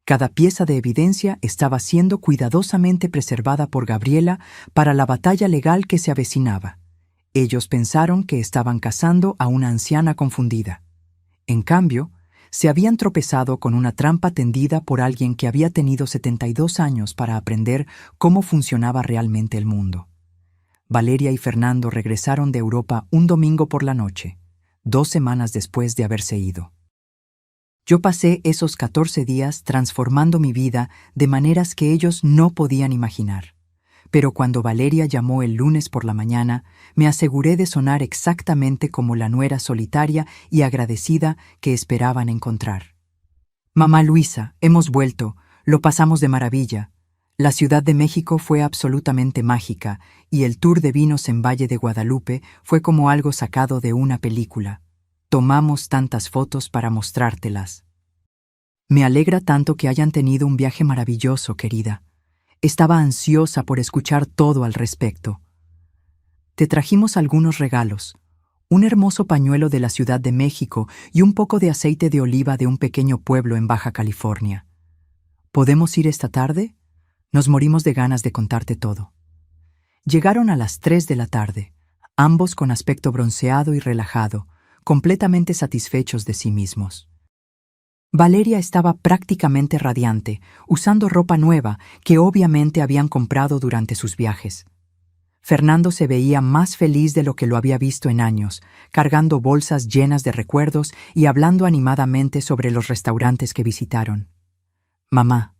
Cada pieza de evidencia estaba siendo cuidadosamente preservada por Gabriela para la batalla legal que se avecinaba. Ellos pensaron que estaban cazando a una anciana confundida. En cambio, se habían tropezado con una trampa tendida por alguien que había tenido 72 años para aprender cómo funcionaba realmente el mundo. Valeria y Fernando regresaron de Europa un domingo por la noche, 2 semanas después de haberse ido. Yo pasé esos 14 días transformando mi vida de maneras que ellos no podían imaginar. Pero cuando Valeria llamó el lunes por la mañana, me aseguré de sonar exactamente como la nuera solitaria y agradecida que esperaban encontrar. «Mamá Luisa, hemos vuelto, lo pasamos de maravilla. La Ciudad de México fue absolutamente mágica y el tour de vinos en Valle de Guadalupe fue como algo sacado de una película. Tomamos tantas fotos para mostrártelas. Me alegra tanto que hayan tenido un viaje maravilloso, querida. Estaba ansiosa por escuchar todo al respecto. Te trajimos algunos regalos, un hermoso pañuelo de la Ciudad de México y un poco de aceite de oliva de un pequeño pueblo en Baja California. ¿Podemos ir esta tarde? Nos morimos de ganas de contarte todo». Llegaron a las 3 de la tarde, ambos con aspecto bronceado y relajado, completamente satisfechos de sí mismos. Valeria estaba prácticamente radiante, usando ropa nueva que obviamente habían comprado durante sus viajes. Fernando se veía más feliz de lo que lo había visto en años, cargando bolsas llenas de recuerdos y hablando animadamente sobre los restaurantes que visitaron. «Mamá,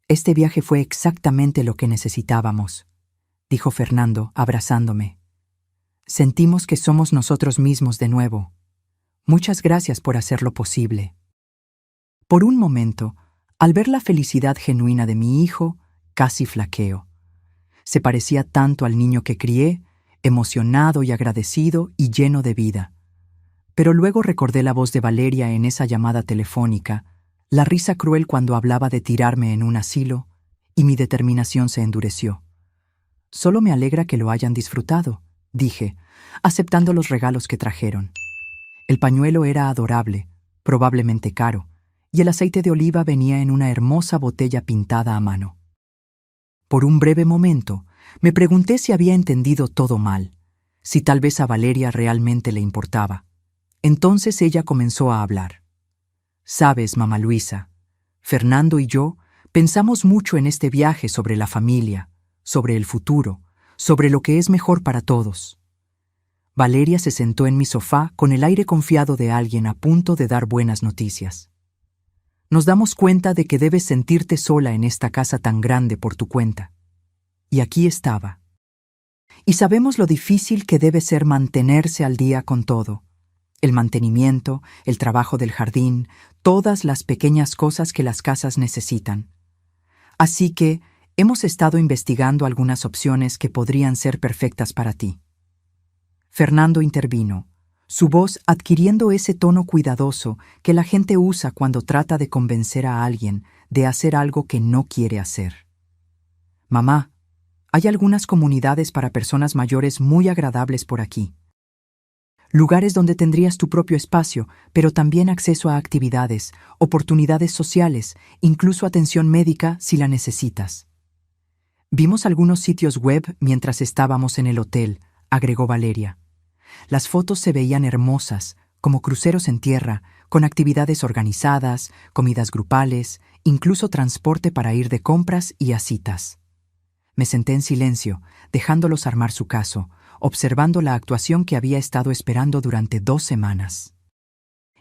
este viaje fue exactamente lo que necesitábamos», dijo Fernando, abrazándome. «Sentimos que somos nosotros mismos de nuevo. Muchas gracias por hacerlo posible». Por un momento, al ver la felicidad genuina de mi hijo, casi flaqueo. Se parecía tanto al niño que crié, emocionado y agradecido y lleno de vida. Pero luego recordé la voz de Valeria en esa llamada telefónica, la risa cruel cuando hablaba de tirarme en un asilo, y mi determinación se endureció. «Solo me alegra que lo hayan disfrutado», dije, aceptando los regalos que trajeron. El pañuelo era adorable, probablemente caro, y el aceite de oliva venía en una hermosa botella pintada a mano. Por un breve momento, me pregunté si había entendido todo mal, si tal vez a Valeria realmente le importaba. Entonces ella comenzó a hablar. «Sabes, mamá Luisa, Fernando y yo pensamos mucho en este viaje sobre la familia, sobre el futuro, sobre lo que es mejor para todos». Valeria se sentó en mi sofá con el aire confiado de alguien a punto de dar buenas noticias. «Nos damos cuenta de que debes sentirte sola en esta casa tan grande por tu cuenta. Y aquí estaba. y sabemos lo difícil que debe ser mantenerse al día con todo. El mantenimiento, el trabajo del jardín, todas las pequeñas cosas que las casas necesitan. Así que hemos estado investigando algunas opciones que podrían ser perfectas para ti. Fernando intervino, su voz adquiriendo ese tono cuidadoso que la gente usa cuando trata de convencer a alguien de hacer algo que no quiere hacer. Mamá, hay algunas comunidades para personas mayores muy agradables por aquí. Lugares donde tendrías tu propio espacio, pero también acceso a actividades, oportunidades sociales, incluso atención médica si la necesitas. Vimos algunos sitios web mientras estábamos en el hotel, agregó Valeria. Las fotos se veían hermosas, como cruceros en tierra, con actividades organizadas, comidas grupales, incluso transporte para ir de compras y a citas. Me senté en silencio, dejándolos armar su caso, observando la actuación que había estado esperando durante 2 semanas.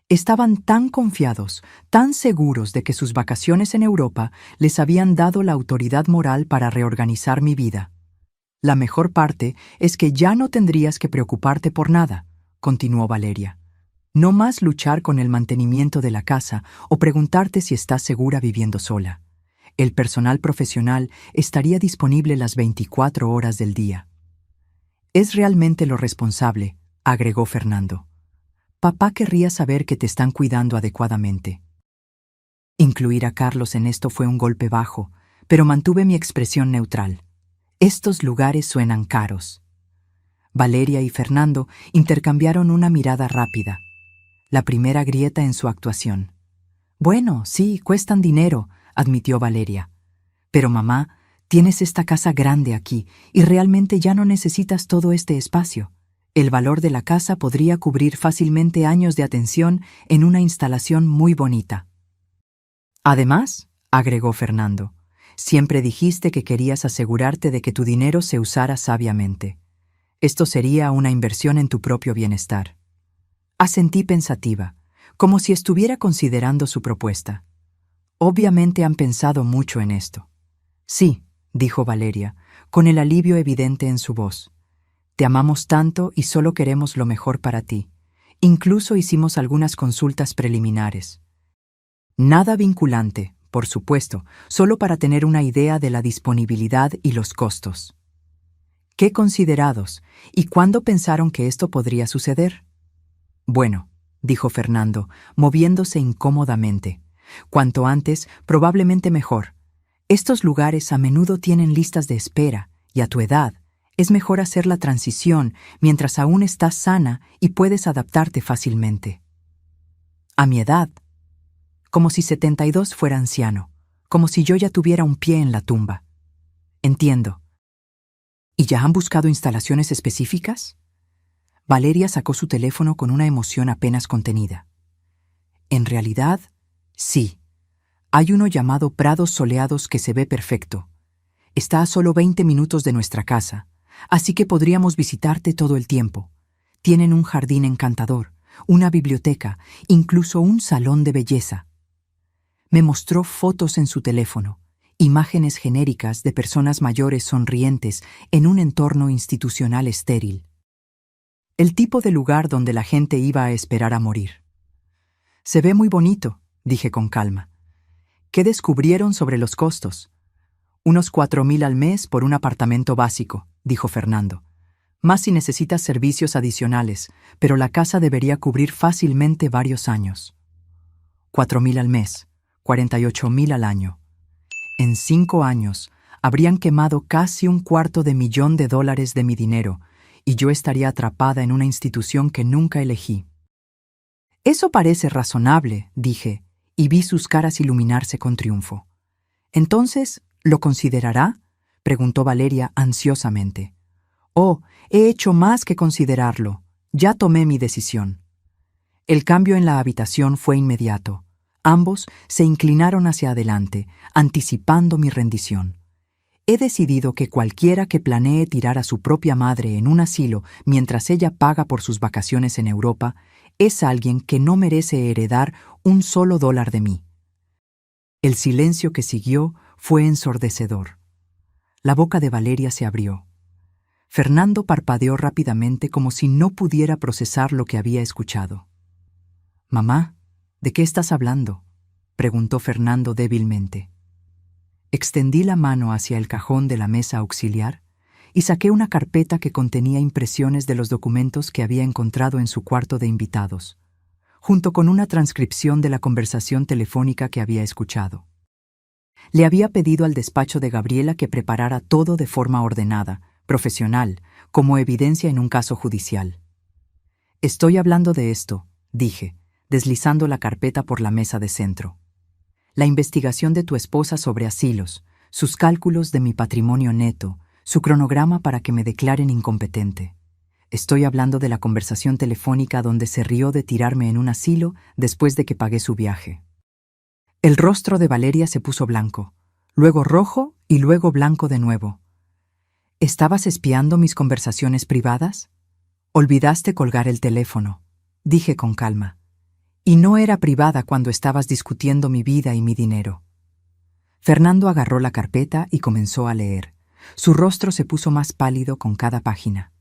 Estaban tan confiados, tan seguros de que sus vacaciones en Europa les habían dado la autoridad moral para reorganizar mi vida. La mejor parte es que ya no tendrías que preocuparte por nada, continuó Valeria. No más luchar con el mantenimiento de la casa o preguntarte si estás segura viviendo sola. El personal profesional estaría disponible las 24 horas del día. Es realmente lo responsable, agregó Fernando. Papá querría saber que te están cuidando adecuadamente. Incluir a Carlos en esto fue un golpe bajo, pero mantuve mi expresión neutral. Estos lugares suenan caros. Valeria y Fernando intercambiaron una mirada rápida. La primera grieta en su actuación. Bueno, sí, cuestan dinero, admitió Valeria. Pero mamá, tienes esta casa grande aquí y realmente ya no necesitas todo este espacio. El valor de la casa podría cubrir fácilmente años de atención en una instalación muy bonita. Además, agregó Fernando, siempre dijiste que querías asegurarte de que tu dinero se usara sabiamente. Esto sería una inversión en tu propio bienestar. Asentí pensativa, como si estuviera considerando su propuesta. Obviamente han pensado mucho en esto. Sí, dijo Valeria, con el alivio evidente en su voz. Te amamos tanto y solo queremos lo mejor para ti. Incluso hicimos algunas consultas preliminares. Nada vinculante, por supuesto, solo para tener una idea de la disponibilidad y los costos. ¿Qué considerados? ¿Y cuándo pensaron que esto podría suceder? Bueno, dijo Fernando, moviéndose incómodamente. Cuanto antes, probablemente mejor. Estos lugares a menudo tienen listas de espera, y a tu edad, es mejor hacer la transición mientras aún estás sana y puedes adaptarte fácilmente. A mi edad, como si 72 fuera anciano, como si yo ya tuviera un pie en la tumba. Entiendo. ¿Y ya han buscado instalaciones específicas? Valeria sacó su teléfono con una emoción apenas contenida. En realidad, sí. Hay uno llamado Prados Soleados que se ve perfecto. Está a solo 20 minutos de nuestra casa, así que podríamos visitarte todo el tiempo. Tienen un jardín encantador, una biblioteca, incluso un salón de belleza. Me mostró fotos en su teléfono, imágenes genéricas de personas mayores sonrientes en un entorno institucional estéril. El tipo de lugar donde la gente iba a esperar a morir. Se ve muy bonito, dije con calma. ¿Qué descubrieron sobre los costos? Unos 4,000 al mes por un apartamento básico, dijo Fernando. Más si necesitas servicios adicionales, pero la casa debería cubrir fácilmente varios años. 4,000 al mes, 48,000 al año. En 5 años, habrían quemado casi $250,000 de mi dinero, y yo estaría atrapada en una institución que nunca elegí. Eso parece razonable, dije, y vi sus caras iluminarse con triunfo. Entonces, ¿lo considerará? Preguntó Valeria ansiosamente. Oh, he hecho más que considerarlo. Ya tomé mi decisión. El cambio en la habitación fue inmediato. Ambos se inclinaron hacia adelante, anticipando mi rendición. He decidido que cualquiera que planee tirar a su propia madre en un asilo mientras ella paga por sus vacaciones en Europa es alguien que no merece heredar un solo dólar de mí. El silencio que siguió fue ensordecedor. La boca de Valeria se abrió. Fernando parpadeó rápidamente como si no pudiera procesar lo que había escuchado. «Mamá, ¿de qué estás hablando?», preguntó Fernando débilmente. Extendí la mano hacia el cajón de la mesa auxiliar y saqué una carpeta que contenía impresiones de los documentos que había encontrado en su cuarto de invitados, junto con una transcripción de la conversación telefónica que había escuchado. Le había pedido al despacho de Gabriela que preparara todo de forma ordenada, profesional, como evidencia en un caso judicial. «Estoy hablando de esto», dije, deslizando la carpeta por la mesa de centro. «La investigación de tu esposa sobre asilos, sus cálculos de mi patrimonio neto, su cronograma para que me declaren incompetente. Estoy hablando de la conversación telefónica donde se rió de tirarme en un asilo después de que pagué su viaje». El rostro de Valeria se puso blanco, luego rojo y luego blanco de nuevo. «¿Estabas espiando mis conversaciones privadas? Olvidaste colgar el teléfono», dije con calma. «Y no era privada cuando estabas discutiendo mi vida y mi dinero». Fernando agarró la carpeta y comenzó a leer. Su rostro se puso más pálido con cada página.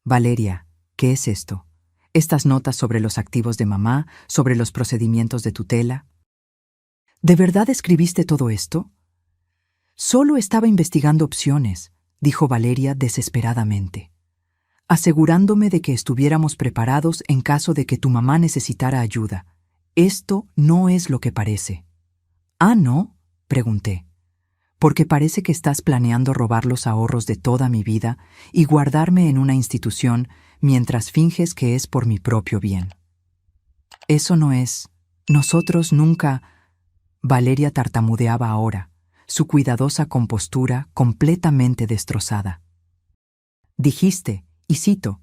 «Valeria, ¿qué es esto? Estas notas sobre los activos de mamá, sobre los procedimientos de tutela». «¿De verdad escribiste todo esto?». «Solo estaba investigando opciones», dijo Valeria desesperadamente, «asegurándome de que estuviéramos preparados en caso de que tu mamá necesitara ayuda. Esto no es lo que parece». «¿Ah, no?», pregunté. «Porque parece que estás planeando robar los ahorros de toda mi vida y guardarme en una institución mientras finges que es por mi propio bien». «Eso no es. Nosotros nunca…». Valeria tartamudeaba ahora, su cuidadosa compostura completamente destrozada. «Dijiste, y cito,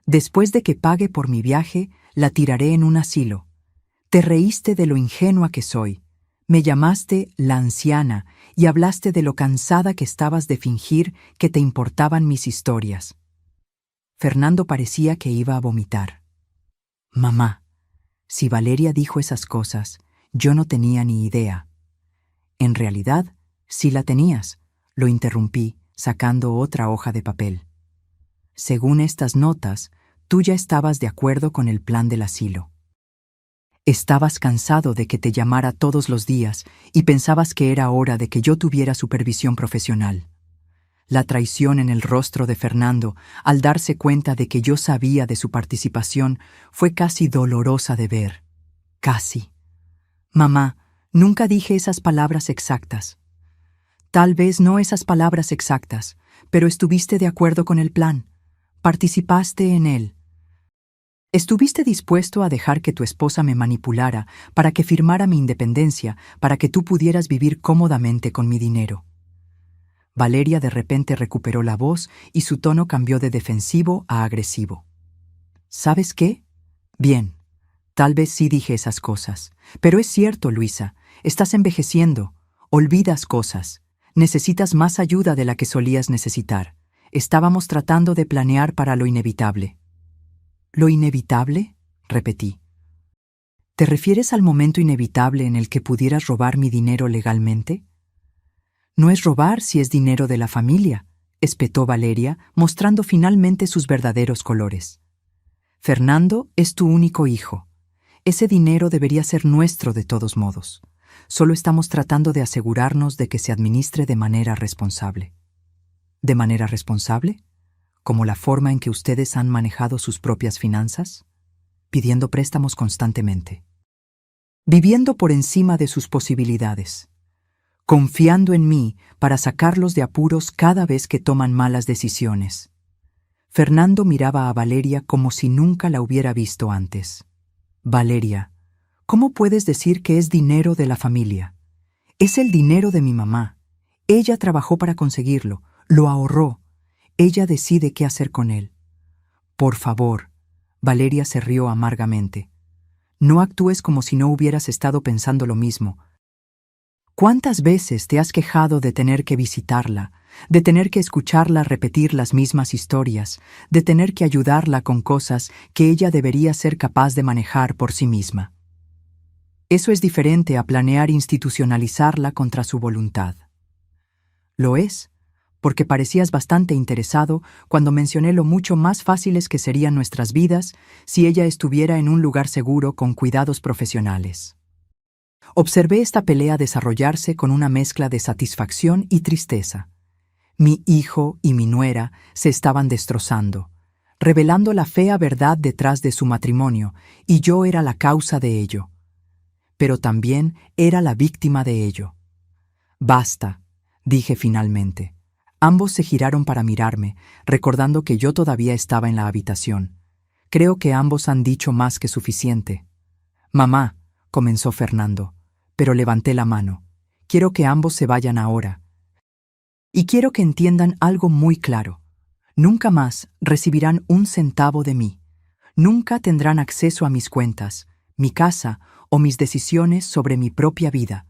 después de que pague por mi viaje, la tiraré en un asilo. Te reíste de lo ingenua que soy. Me llamaste la anciana y hablaste de lo cansada que estabas de fingir que te importaban mis historias». Fernando parecía que iba a vomitar. «Mamá, si Valeria dijo esas cosas, yo no tenía ni idea». «En realidad, sí la tenías», lo interrumpí, sacando otra hoja de papel. «Según estas notas, tú ya estabas de acuerdo con el plan del asilo. Estabas cansado de que te llamara todos los días y pensabas que era hora de que yo tuviera supervisión profesional». La traición en el rostro de Fernando, al darse cuenta de que yo sabía de su participación, fue casi dolorosa de ver. Casi. «Mamá, nunca dije esas palabras exactas». «Tal vez no esas palabras exactas, pero estuviste de acuerdo con el plan. Participaste en él. Estuviste dispuesto a dejar que tu esposa me manipulara para que firmara mi independencia, para que tú pudieras vivir cómodamente con mi dinero». Valeria de repente recuperó la voz y su tono cambió de defensivo a agresivo. «¿Sabes qué? Bien, tal vez sí dije esas cosas. Pero es cierto, Luisa, estás envejeciendo, olvidas cosas, necesitas más ayuda de la que solías necesitar. Estábamos tratando de planear para lo inevitable». «¿Lo inevitable?», repetí. «¿Te refieres al momento inevitable en el que pudieras robar mi dinero legalmente?». «No es robar si es dinero de la familia», espetó Valeria, mostrando finalmente sus verdaderos colores. «Fernando es tu único hijo. Ese dinero debería ser nuestro de todos modos. Solo estamos tratando de asegurarnos de que se administre de manera responsable». ¿De manera responsable? ¿Como la forma en que ustedes han manejado sus propias finanzas? Pidiendo préstamos constantemente. Viviendo por encima de sus posibilidades. Confiando en mí para sacarlos de apuros cada vez que toman malas decisiones. Fernando miraba a Valeria como si nunca la hubiera visto antes. «Valeria, ¿cómo puedes decir que es dinero de la familia? Es el dinero de mi mamá. Ella trabajó para conseguirlo, lo ahorró. Ella decide qué hacer con él». «Por favor», Valeria se rió amargamente. «No actúes como si no hubieras estado pensando lo mismo. ¿Cuántas veces te has quejado de tener que visitarla, de tener que escucharla repetir las mismas historias, de tener que ayudarla con cosas que ella debería ser capaz de manejar por sí misma? Eso es diferente a planear institucionalizarla contra su voluntad». «Lo es, porque parecías bastante interesado cuando mencioné lo mucho más fáciles que serían nuestras vidas si ella estuviera en un lugar seguro con cuidados profesionales. Observé esta pelea desarrollarse con una mezcla de satisfacción y tristeza. Mi hijo y mi nuera se estaban destrozando, revelando la fea verdad detrás de su matrimonio, y yo era la causa de ello. Pero también era la víctima de ello. «Basta», dije finalmente. Ambos se giraron para mirarme, recordando que yo todavía estaba en la habitación. Creo que ambos han dicho más que suficiente. «Mamá», comenzó Fernando, pero levanté la mano. «Quiero que ambos se vayan ahora. Y quiero que entiendan algo muy claro. Nunca más recibirán un centavo de mí. Nunca tendrán acceso a mis cuentas, mi casa o mis decisiones sobre mi propia vida.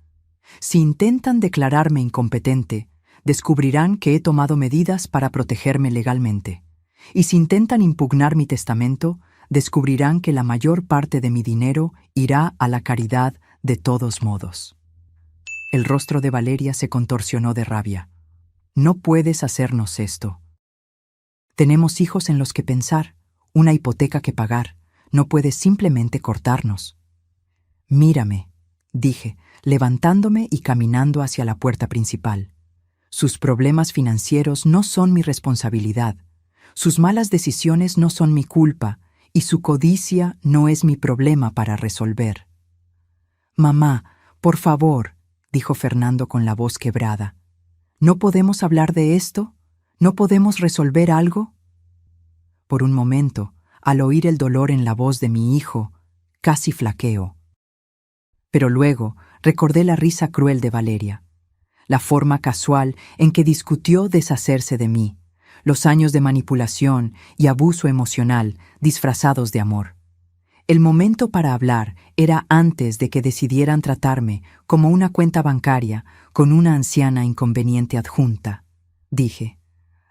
Si intentan declararme incompetente, descubrirán que he tomado medidas para protegerme legalmente. Y si intentan impugnar mi testamento, descubrirán que la mayor parte de mi dinero irá a la caridad de todos modos». El rostro de Valeria se contorsionó de rabia. «No puedes hacernos esto. Tenemos hijos en los que pensar, una hipoteca que pagar. No puedes simplemente cortarnos». «Mírame», dije, levantándome y caminando hacia la puerta principal. «Sus problemas financieros no son mi responsabilidad. Sus malas decisiones no son mi culpa, y su codicia no es mi problema para resolver». «Mamá, por favor», dijo Fernando con la voz quebrada. «¿No podemos hablar de esto? ¿No podemos resolver algo?» Por un momento, al oír el dolor en la voz de mi hijo, casi flaqueó. Pero luego recordé la risa cruel de Valeria, la forma casual en que discutió deshacerse de mí, los años de manipulación y abuso emocional disfrazados de amor. El momento para hablar era antes de que decidieran tratarme como una cuenta bancaria con una anciana inconveniente adjunta. Dije,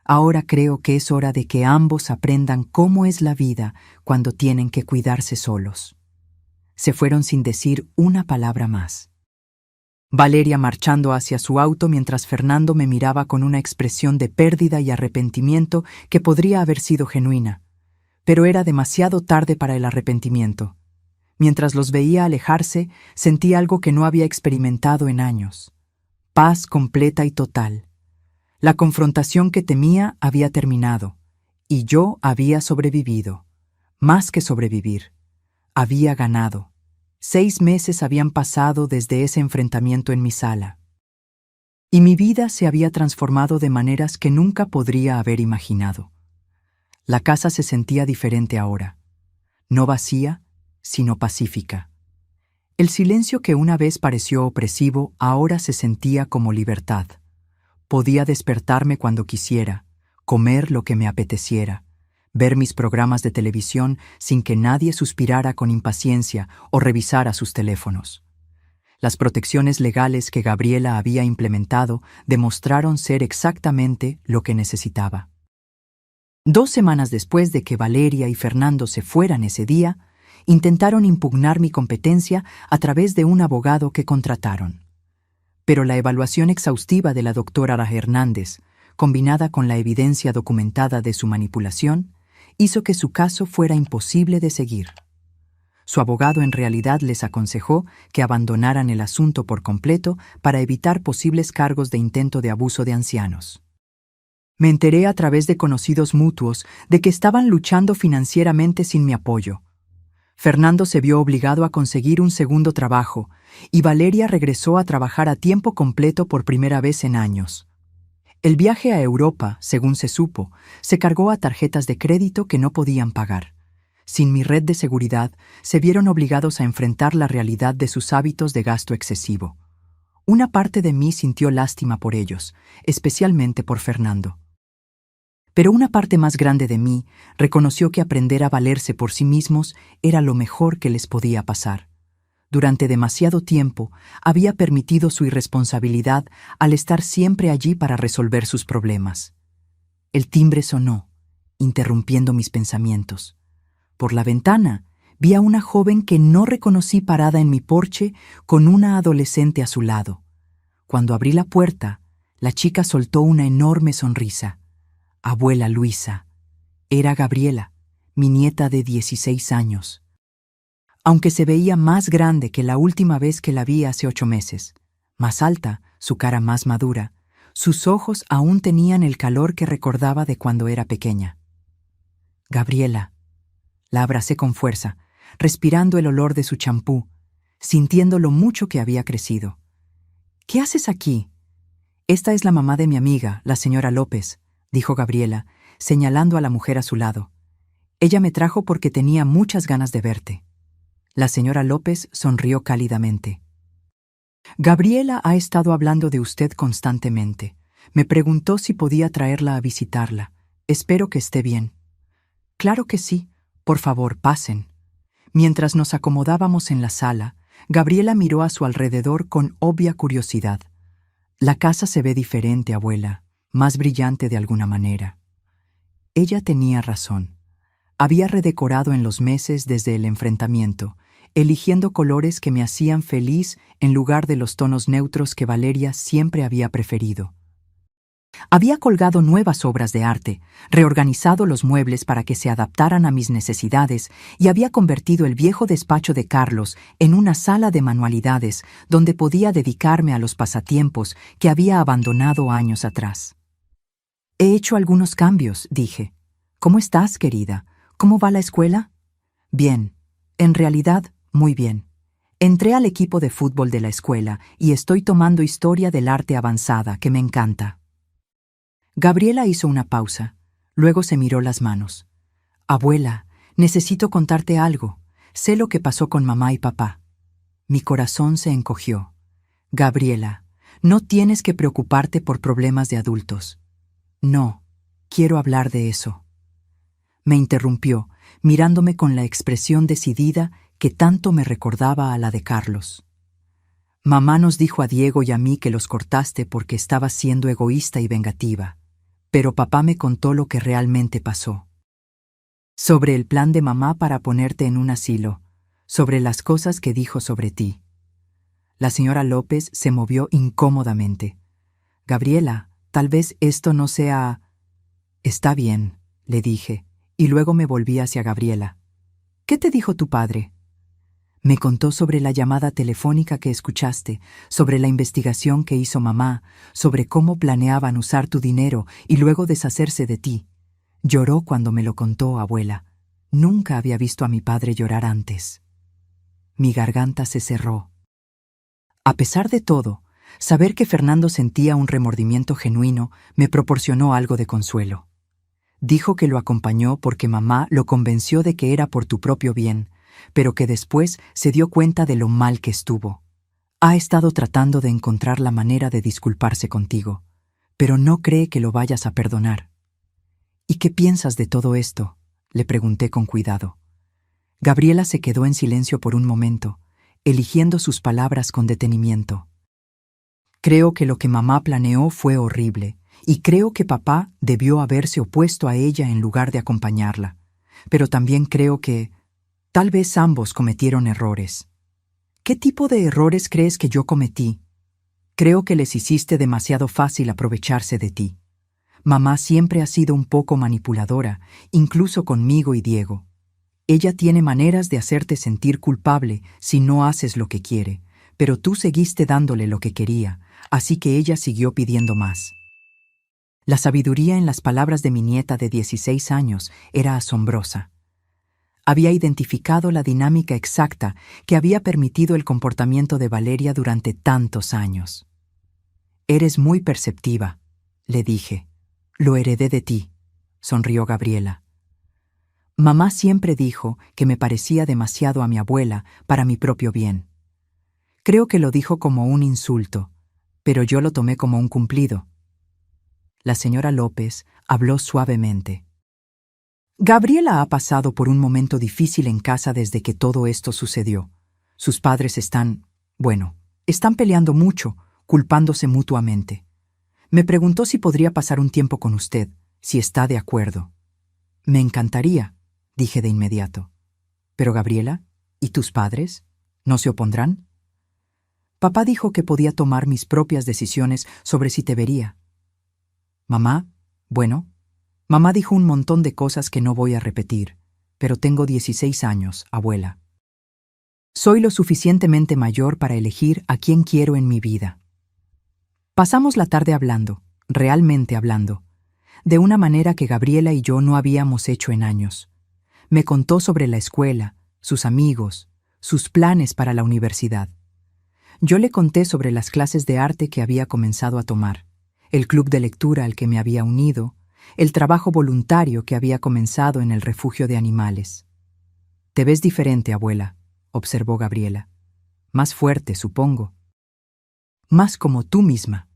ahora creo que es hora de que ambos aprendan cómo es la vida cuando tienen que cuidarse solos. Se fueron sin decir una palabra más. Valeria marchando hacia su auto mientras Fernando me miraba con una expresión de pérdida y arrepentimiento que podría haber sido genuina. Pero era demasiado tarde para el arrepentimiento. Mientras los veía alejarse, sentí algo que no había experimentado en años. Paz completa y total. La confrontación que temía había terminado, y yo había sobrevivido. Más que sobrevivir. Había ganado. 6 meses habían pasado desde ese enfrentamiento en mi sala. Y mi vida se había transformado de maneras que nunca podría haber imaginado. La casa se sentía diferente ahora, no vacía, sino pacífica. El silencio que una vez pareció opresivo ahora se sentía como libertad. Podía despertarme cuando quisiera, comer lo que me apeteciera, ver mis programas de televisión sin que nadie suspirara con impaciencia o revisara sus teléfonos. Las protecciones legales que Gabriela había implementado demostraron ser exactamente lo que necesitaba. 2 semanas después de que Valeria y Fernando se fueran ese día, intentaron impugnar mi competencia a través de un abogado que contrataron. Pero la evaluación exhaustiva de la doctora Hernández, combinada con la evidencia documentada de su manipulación, hizo que su caso fuera imposible de seguir. Su abogado en realidad les aconsejó que abandonaran el asunto por completo para evitar posibles cargos de intento de abuso de ancianos. Me enteré a través de conocidos mutuos de que estaban luchando financieramente sin mi apoyo. Fernando se vio obligado a conseguir un segundo trabajo y Valeria regresó a trabajar a tiempo completo por primera vez en años. El viaje a Europa, según se supo, se cargó a tarjetas de crédito que no podían pagar. Sin mi red de seguridad, se vieron obligados a enfrentar la realidad de sus hábitos de gasto excesivo. Una parte de mí sintió lástima por ellos, especialmente por Fernando. Pero una parte más grande de mí reconoció que aprender a valerse por sí mismos era lo mejor que les podía pasar. Durante demasiado tiempo había permitido su irresponsabilidad al estar siempre allí para resolver sus problemas. El timbre sonó, interrumpiendo mis pensamientos. Por la ventana vi a una joven que no reconocí parada en mi porche con una adolescente a su lado. Cuando abrí la puerta, La chica soltó una enorme sonrisa. Abuela Luisa. Era Gabriela, mi nieta de 16 años. Aunque se veía más grande que la última vez que la vi hace 8 meses, más alta, su cara más madura, sus ojos aún tenían el calor que recordaba de cuando era pequeña. Gabriela. La abracé con fuerza, respirando el olor de su champú, sintiendo lo mucho que había crecido. ¿Qué haces aquí? Esta es la mamá de mi amiga, la señora López, dijo Gabriela, señalando a la mujer a su lado. Ella me trajo porque tenía muchas ganas de verte. La señora López sonrió cálidamente. Gabriela ha estado hablando de usted constantemente. Me preguntó si podía traerla a visitarla. Espero que esté bien. Claro que sí. Por favor, pasen. Mientras nos acomodábamos en la sala, Gabriela miró a su alrededor con obvia curiosidad. La casa se ve diferente, abuela, más brillante de alguna manera. Ella tenía razón. Había redecorado en los meses desde el enfrentamiento, eligiendo colores que me hacían feliz en lugar de los tonos neutros que Valeria siempre había preferido. Había colgado nuevas obras de arte, reorganizado los muebles para que se adaptaran a mis necesidades y había convertido el viejo despacho de Carlos en una sala de manualidades donde podía dedicarme a los pasatiempos que había abandonado años atrás. He hecho algunos cambios, dije. ¿Cómo estás, querida? ¿Cómo va la escuela? Bien. En realidad, muy bien. Entré al equipo de fútbol de la escuela y estoy tomando historia del arte avanzada, que me encanta. Gabriela hizo una pausa. Luego se miró las manos. Abuela, necesito contarte algo. Sé lo que pasó con mamá y papá. Mi corazón se encogió. Gabriela, no tienes que preocuparte por problemas de adultos. No, quiero hablar de eso. Me interrumpió, mirándome con la expresión decidida que tanto me recordaba a la de Carlos. Mamá nos dijo a Diego y a mí que los cortaste porque estabas siendo egoísta y vengativa. Pero papá me contó lo que realmente pasó. Sobre el plan de mamá para ponerte en un asilo, sobre las cosas que dijo sobre ti. La señora López se movió incómodamente. Gabriela, tal vez esto no sea... Está bien, le dije, y luego me volví hacia Gabriela. ¿Qué te dijo tu padre? Me contó sobre la llamada telefónica que escuchaste, sobre la investigación que hizo mamá, sobre cómo planeaban usar tu dinero y luego deshacerse de ti. Lloró cuando me lo contó, abuela. Nunca había visto a mi padre llorar antes. Mi garganta se cerró. A pesar de todo, saber que Fernando sentía un remordimiento genuino me proporcionó algo de consuelo. Dijo que lo acompañó porque mamá lo convenció de que era por tu propio bien, pero que después se dio cuenta de lo mal que estuvo. Ha estado tratando de encontrar la manera de disculparse contigo, pero no cree que lo vayas a perdonar. ¿Y qué piensas de todo esto?, le pregunté con cuidado. Gabriela se quedó en silencio por un momento, eligiendo sus palabras con detenimiento. Creo que lo que mamá planeó fue horrible, y creo que papá debió haberse opuesto a ella en lugar de acompañarla. Pero también creo que tal vez ambos cometieron errores. ¿Qué tipo de errores crees que yo cometí? Creo que les hiciste demasiado fácil aprovecharse de ti. Mamá siempre ha sido un poco manipuladora, incluso conmigo y Diego. Ella tiene maneras de hacerte sentir culpable si no haces lo que quiere, pero tú seguiste dándole lo que quería, así que ella siguió pidiendo más. La sabiduría en las palabras de mi nieta de 16 años era asombrosa. Había identificado la dinámica exacta que había permitido el comportamiento de Valeria durante tantos años. Eres muy perceptiva, le dije. Lo heredé de ti, sonrió Gabriela. Mamá siempre dijo que me parecía demasiado a mi abuela para mi propio bien. Creo que lo dijo como un insulto, pero yo lo tomé como un cumplido. La señora López habló suavemente. Gabriela ha pasado por un momento difícil en casa desde que todo esto sucedió. Sus padres están peleando mucho, culpándose mutuamente. Me preguntó si podría pasar un tiempo con usted, si está de acuerdo. Me encantaría, dije de inmediato. Pero Gabriela, ¿y tus padres? ¿No se opondrán? Papá dijo que podía tomar mis propias decisiones sobre si te vería. Mamá, bueno, mamá dijo un montón de cosas que no voy a repetir, pero tengo 16 años, abuela. Soy lo suficientemente mayor para elegir a quién quiero en mi vida. Pasamos la tarde hablando, realmente hablando, de una manera que Gabriela y yo no habíamos hecho en años. Me contó sobre la escuela, sus amigos, sus planes para la universidad. Yo le conté sobre las clases de arte que había comenzado a tomar, el club de lectura al que me había unido, el trabajo voluntario que había comenzado en el refugio de animales. «Te ves diferente, abuela», observó Gabriela. «Más fuerte, supongo». «Más como tú misma».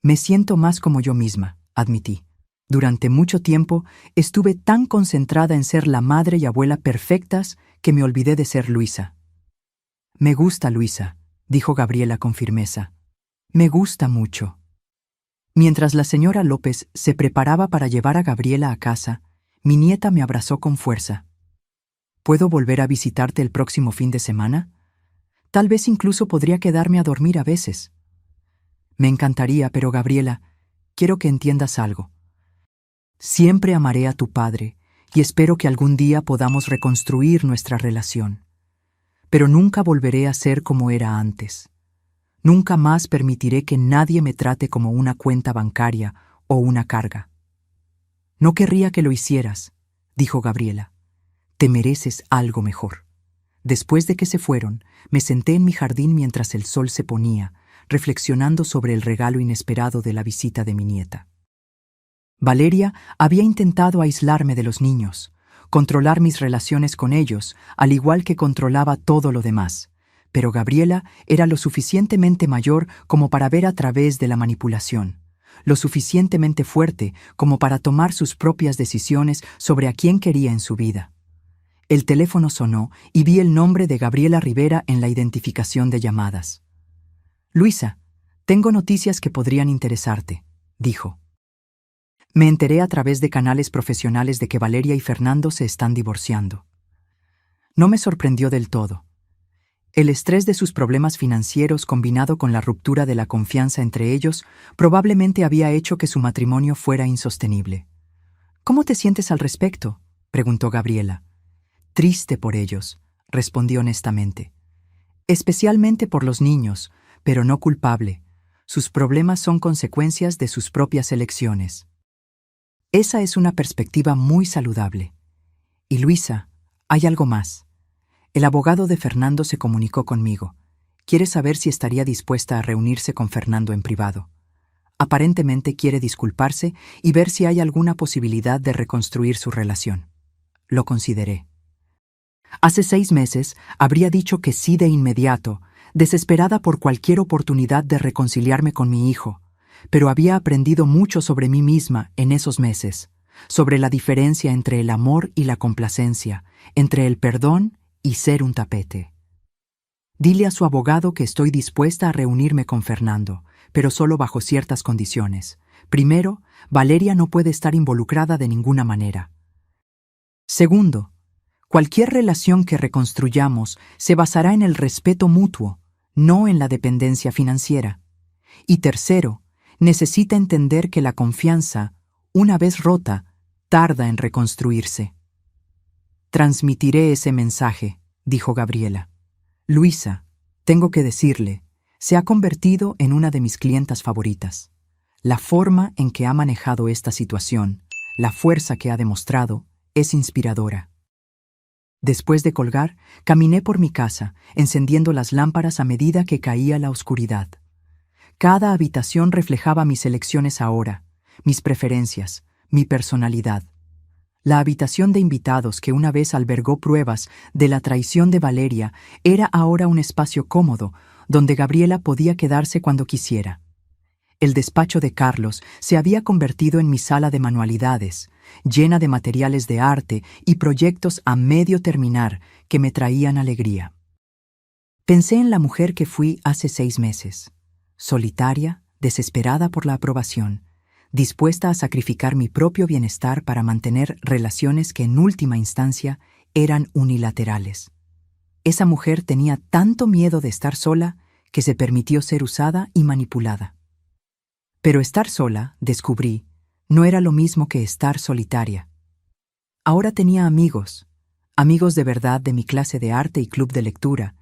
«Me siento más como yo misma», admití. Durante mucho tiempo estuve tan concentrada en ser la madre y abuela perfectas que me olvidé de ser Luisa. «Me gusta, Luisa», dijo Gabriela con firmeza. «Me gusta mucho». Mientras la señora López se preparaba para llevar a Gabriela a casa, mi nieta me abrazó con fuerza. «¿Puedo volver a visitarte el próximo fin de semana? Tal vez incluso podría quedarme a dormir a veces». «Me encantaría, pero Gabriela, quiero que entiendas algo. Siempre amaré a tu padre y espero que algún día podamos reconstruir nuestra relación. Pero nunca volveré a ser como era antes. Nunca más permitiré que nadie me trate como una cuenta bancaria o una carga». «No querría que lo hicieras», dijo Gabriela. «Te mereces algo mejor». Después de que se fueron, me senté en mi jardín mientras el sol se ponía, reflexionando sobre el regalo inesperado de la visita de mi nieta. Valeria había intentado aislarme de los niños, controlar mis relaciones con ellos, al igual que controlaba todo lo demás. Pero Gabriela era lo suficientemente mayor como para ver a través de la manipulación, lo suficientemente fuerte como para tomar sus propias decisiones sobre a quién quería en su vida. El teléfono sonó y vi el nombre de Gabriela Rivera en la identificación de llamadas. «Luisa, tengo noticias que podrían interesarte», dijo. Me enteré a través de canales profesionales de que Valeria y Fernando se están divorciando. No me sorprendió del todo. El estrés de sus problemas financieros combinado con la ruptura de la confianza entre ellos probablemente había hecho que su matrimonio fuera insostenible. «¿Cómo te sientes al respecto?», preguntó Gabriela. «Triste por ellos», respondí honestamente. «Especialmente por los niños, pero no culpable. Sus problemas son consecuencias de sus propias elecciones». Esa es una perspectiva muy saludable. Y Luisa, hay algo más. El abogado de Fernando se comunicó conmigo. Quiere saber si estaría dispuesta a reunirse con Fernando en privado. Aparentemente quiere disculparse y ver si hay alguna posibilidad de reconstruir su relación. Lo consideré. Hace 6 meses habría dicho que sí de inmediato, desesperada por cualquier oportunidad de reconciliarme con mi hijo, pero había aprendido mucho sobre mí misma en esos meses, sobre la diferencia entre el amor y la complacencia, entre el perdón y ser un tapete. Dile a su abogado que estoy dispuesta a reunirme con Fernando, pero solo bajo ciertas condiciones. Primero, Valeria no puede estar involucrada de ninguna manera. Segundo, cualquier relación que reconstruyamos se basará en el respeto mutuo, no en la dependencia financiera. Y tercero, necesita entender que la confianza, una vez rota, tarda en reconstruirse. «Transmitiré ese mensaje», dijo Gabriela. «Luisa, tengo que decirle, se ha convertido en una de mis clientas favoritas. La forma en que ha manejado esta situación, la fuerza que ha demostrado, es inspiradora». Después de colgar, caminé por mi casa, encendiendo las lámparas a medida que caía la oscuridad. Cada habitación reflejaba mis elecciones ahora, mis preferencias, mi personalidad. La habitación de invitados que una vez albergó pruebas de la traición de Valeria era ahora un espacio cómodo donde Gabriela podía quedarse cuando quisiera. El despacho de Carlos se había convertido en mi sala de manualidades, llena de materiales de arte y proyectos a medio terminar que me traían alegría. Pensé en la mujer que fui hace 6 meses. Solitaria, desesperada por la aprobación, dispuesta a sacrificar mi propio bienestar para mantener relaciones que en última instancia eran unilaterales. Esa mujer tenía tanto miedo de estar sola que se permitió ser usada y manipulada. Pero estar sola, descubrí, no era lo mismo que estar solitaria. Ahora tenía amigos, amigos de verdad de mi clase de arte y club de lectura,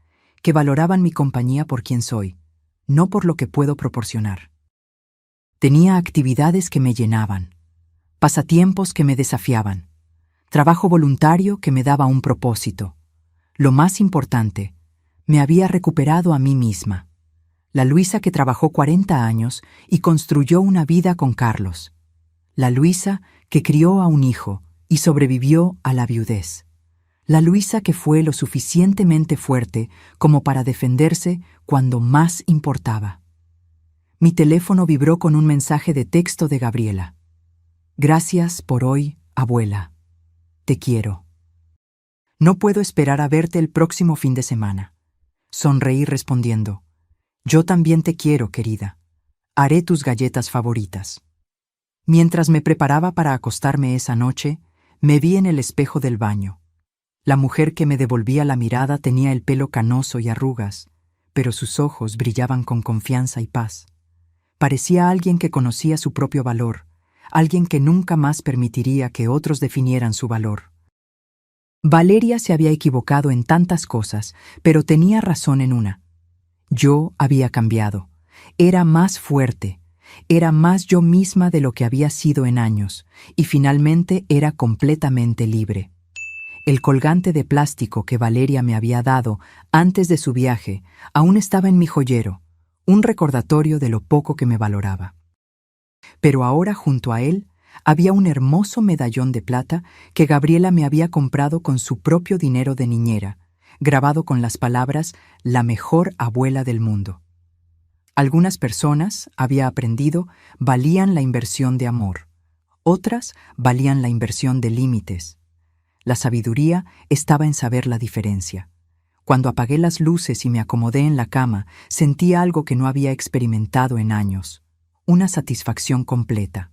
que valoraban mi compañía por quien soy, no por lo que puedo proporcionar. Tenía actividades que me llenaban, pasatiempos que me desafiaban, trabajo voluntario que me daba un propósito. Lo más importante, me había recuperado a mí misma, la Luisa que trabajó 40 años y construyó una vida con Carlos, la Luisa que crió a un hijo y sobrevivió a la viudez, la Luisa que fue lo suficientemente fuerte como para defenderse cuando más importaba. Mi teléfono vibró con un mensaje de texto de Gabriela. Gracias por hoy, abuela. Te quiero. No puedo esperar a verte el próximo fin de semana. Sonreí respondiendo. Yo también te quiero, querida. Haré tus galletas favoritas. Mientras me preparaba para acostarme esa noche, me vi en el espejo del baño. La mujer que me devolvía la mirada tenía el pelo canoso y arrugas, pero sus ojos brillaban con confianza y paz. Parecía alguien que conocía su propio valor, alguien que nunca más permitiría que otros definieran su valor. Valeria se había equivocado en tantas cosas, pero tenía razón en una. Yo había cambiado. Era más fuerte. Era más yo misma de lo que había sido en años, y finalmente era completamente libre. El colgante de plástico que Valeria me había dado antes de su viaje aún estaba en mi joyero, un recordatorio de lo poco que me valoraba. Pero ahora junto a él había un hermoso medallón de plata que Gabriela me había comprado con su propio dinero de niñera, grabado con las palabras «La mejor abuela del mundo». Algunas personas, había aprendido, valían la inversión de amor. Otras valían la inversión de límites. La sabiduría estaba en saber la diferencia. Cuando apagué las luces y me acomodé en la cama, sentí algo que no había experimentado en años, una satisfacción completa.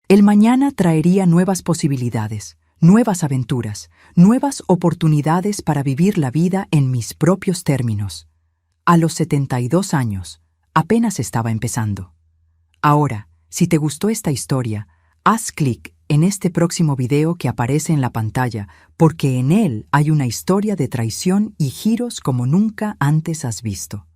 El mañana traería nuevas posibilidades, nuevas aventuras, nuevas oportunidades para vivir la vida en mis propios términos. A los 72 años, apenas estaba empezando. Ahora, si te gustó esta historia, haz clic en este próximo video que aparece en la pantalla, porque en él hay una historia de traición y giros como nunca antes has visto.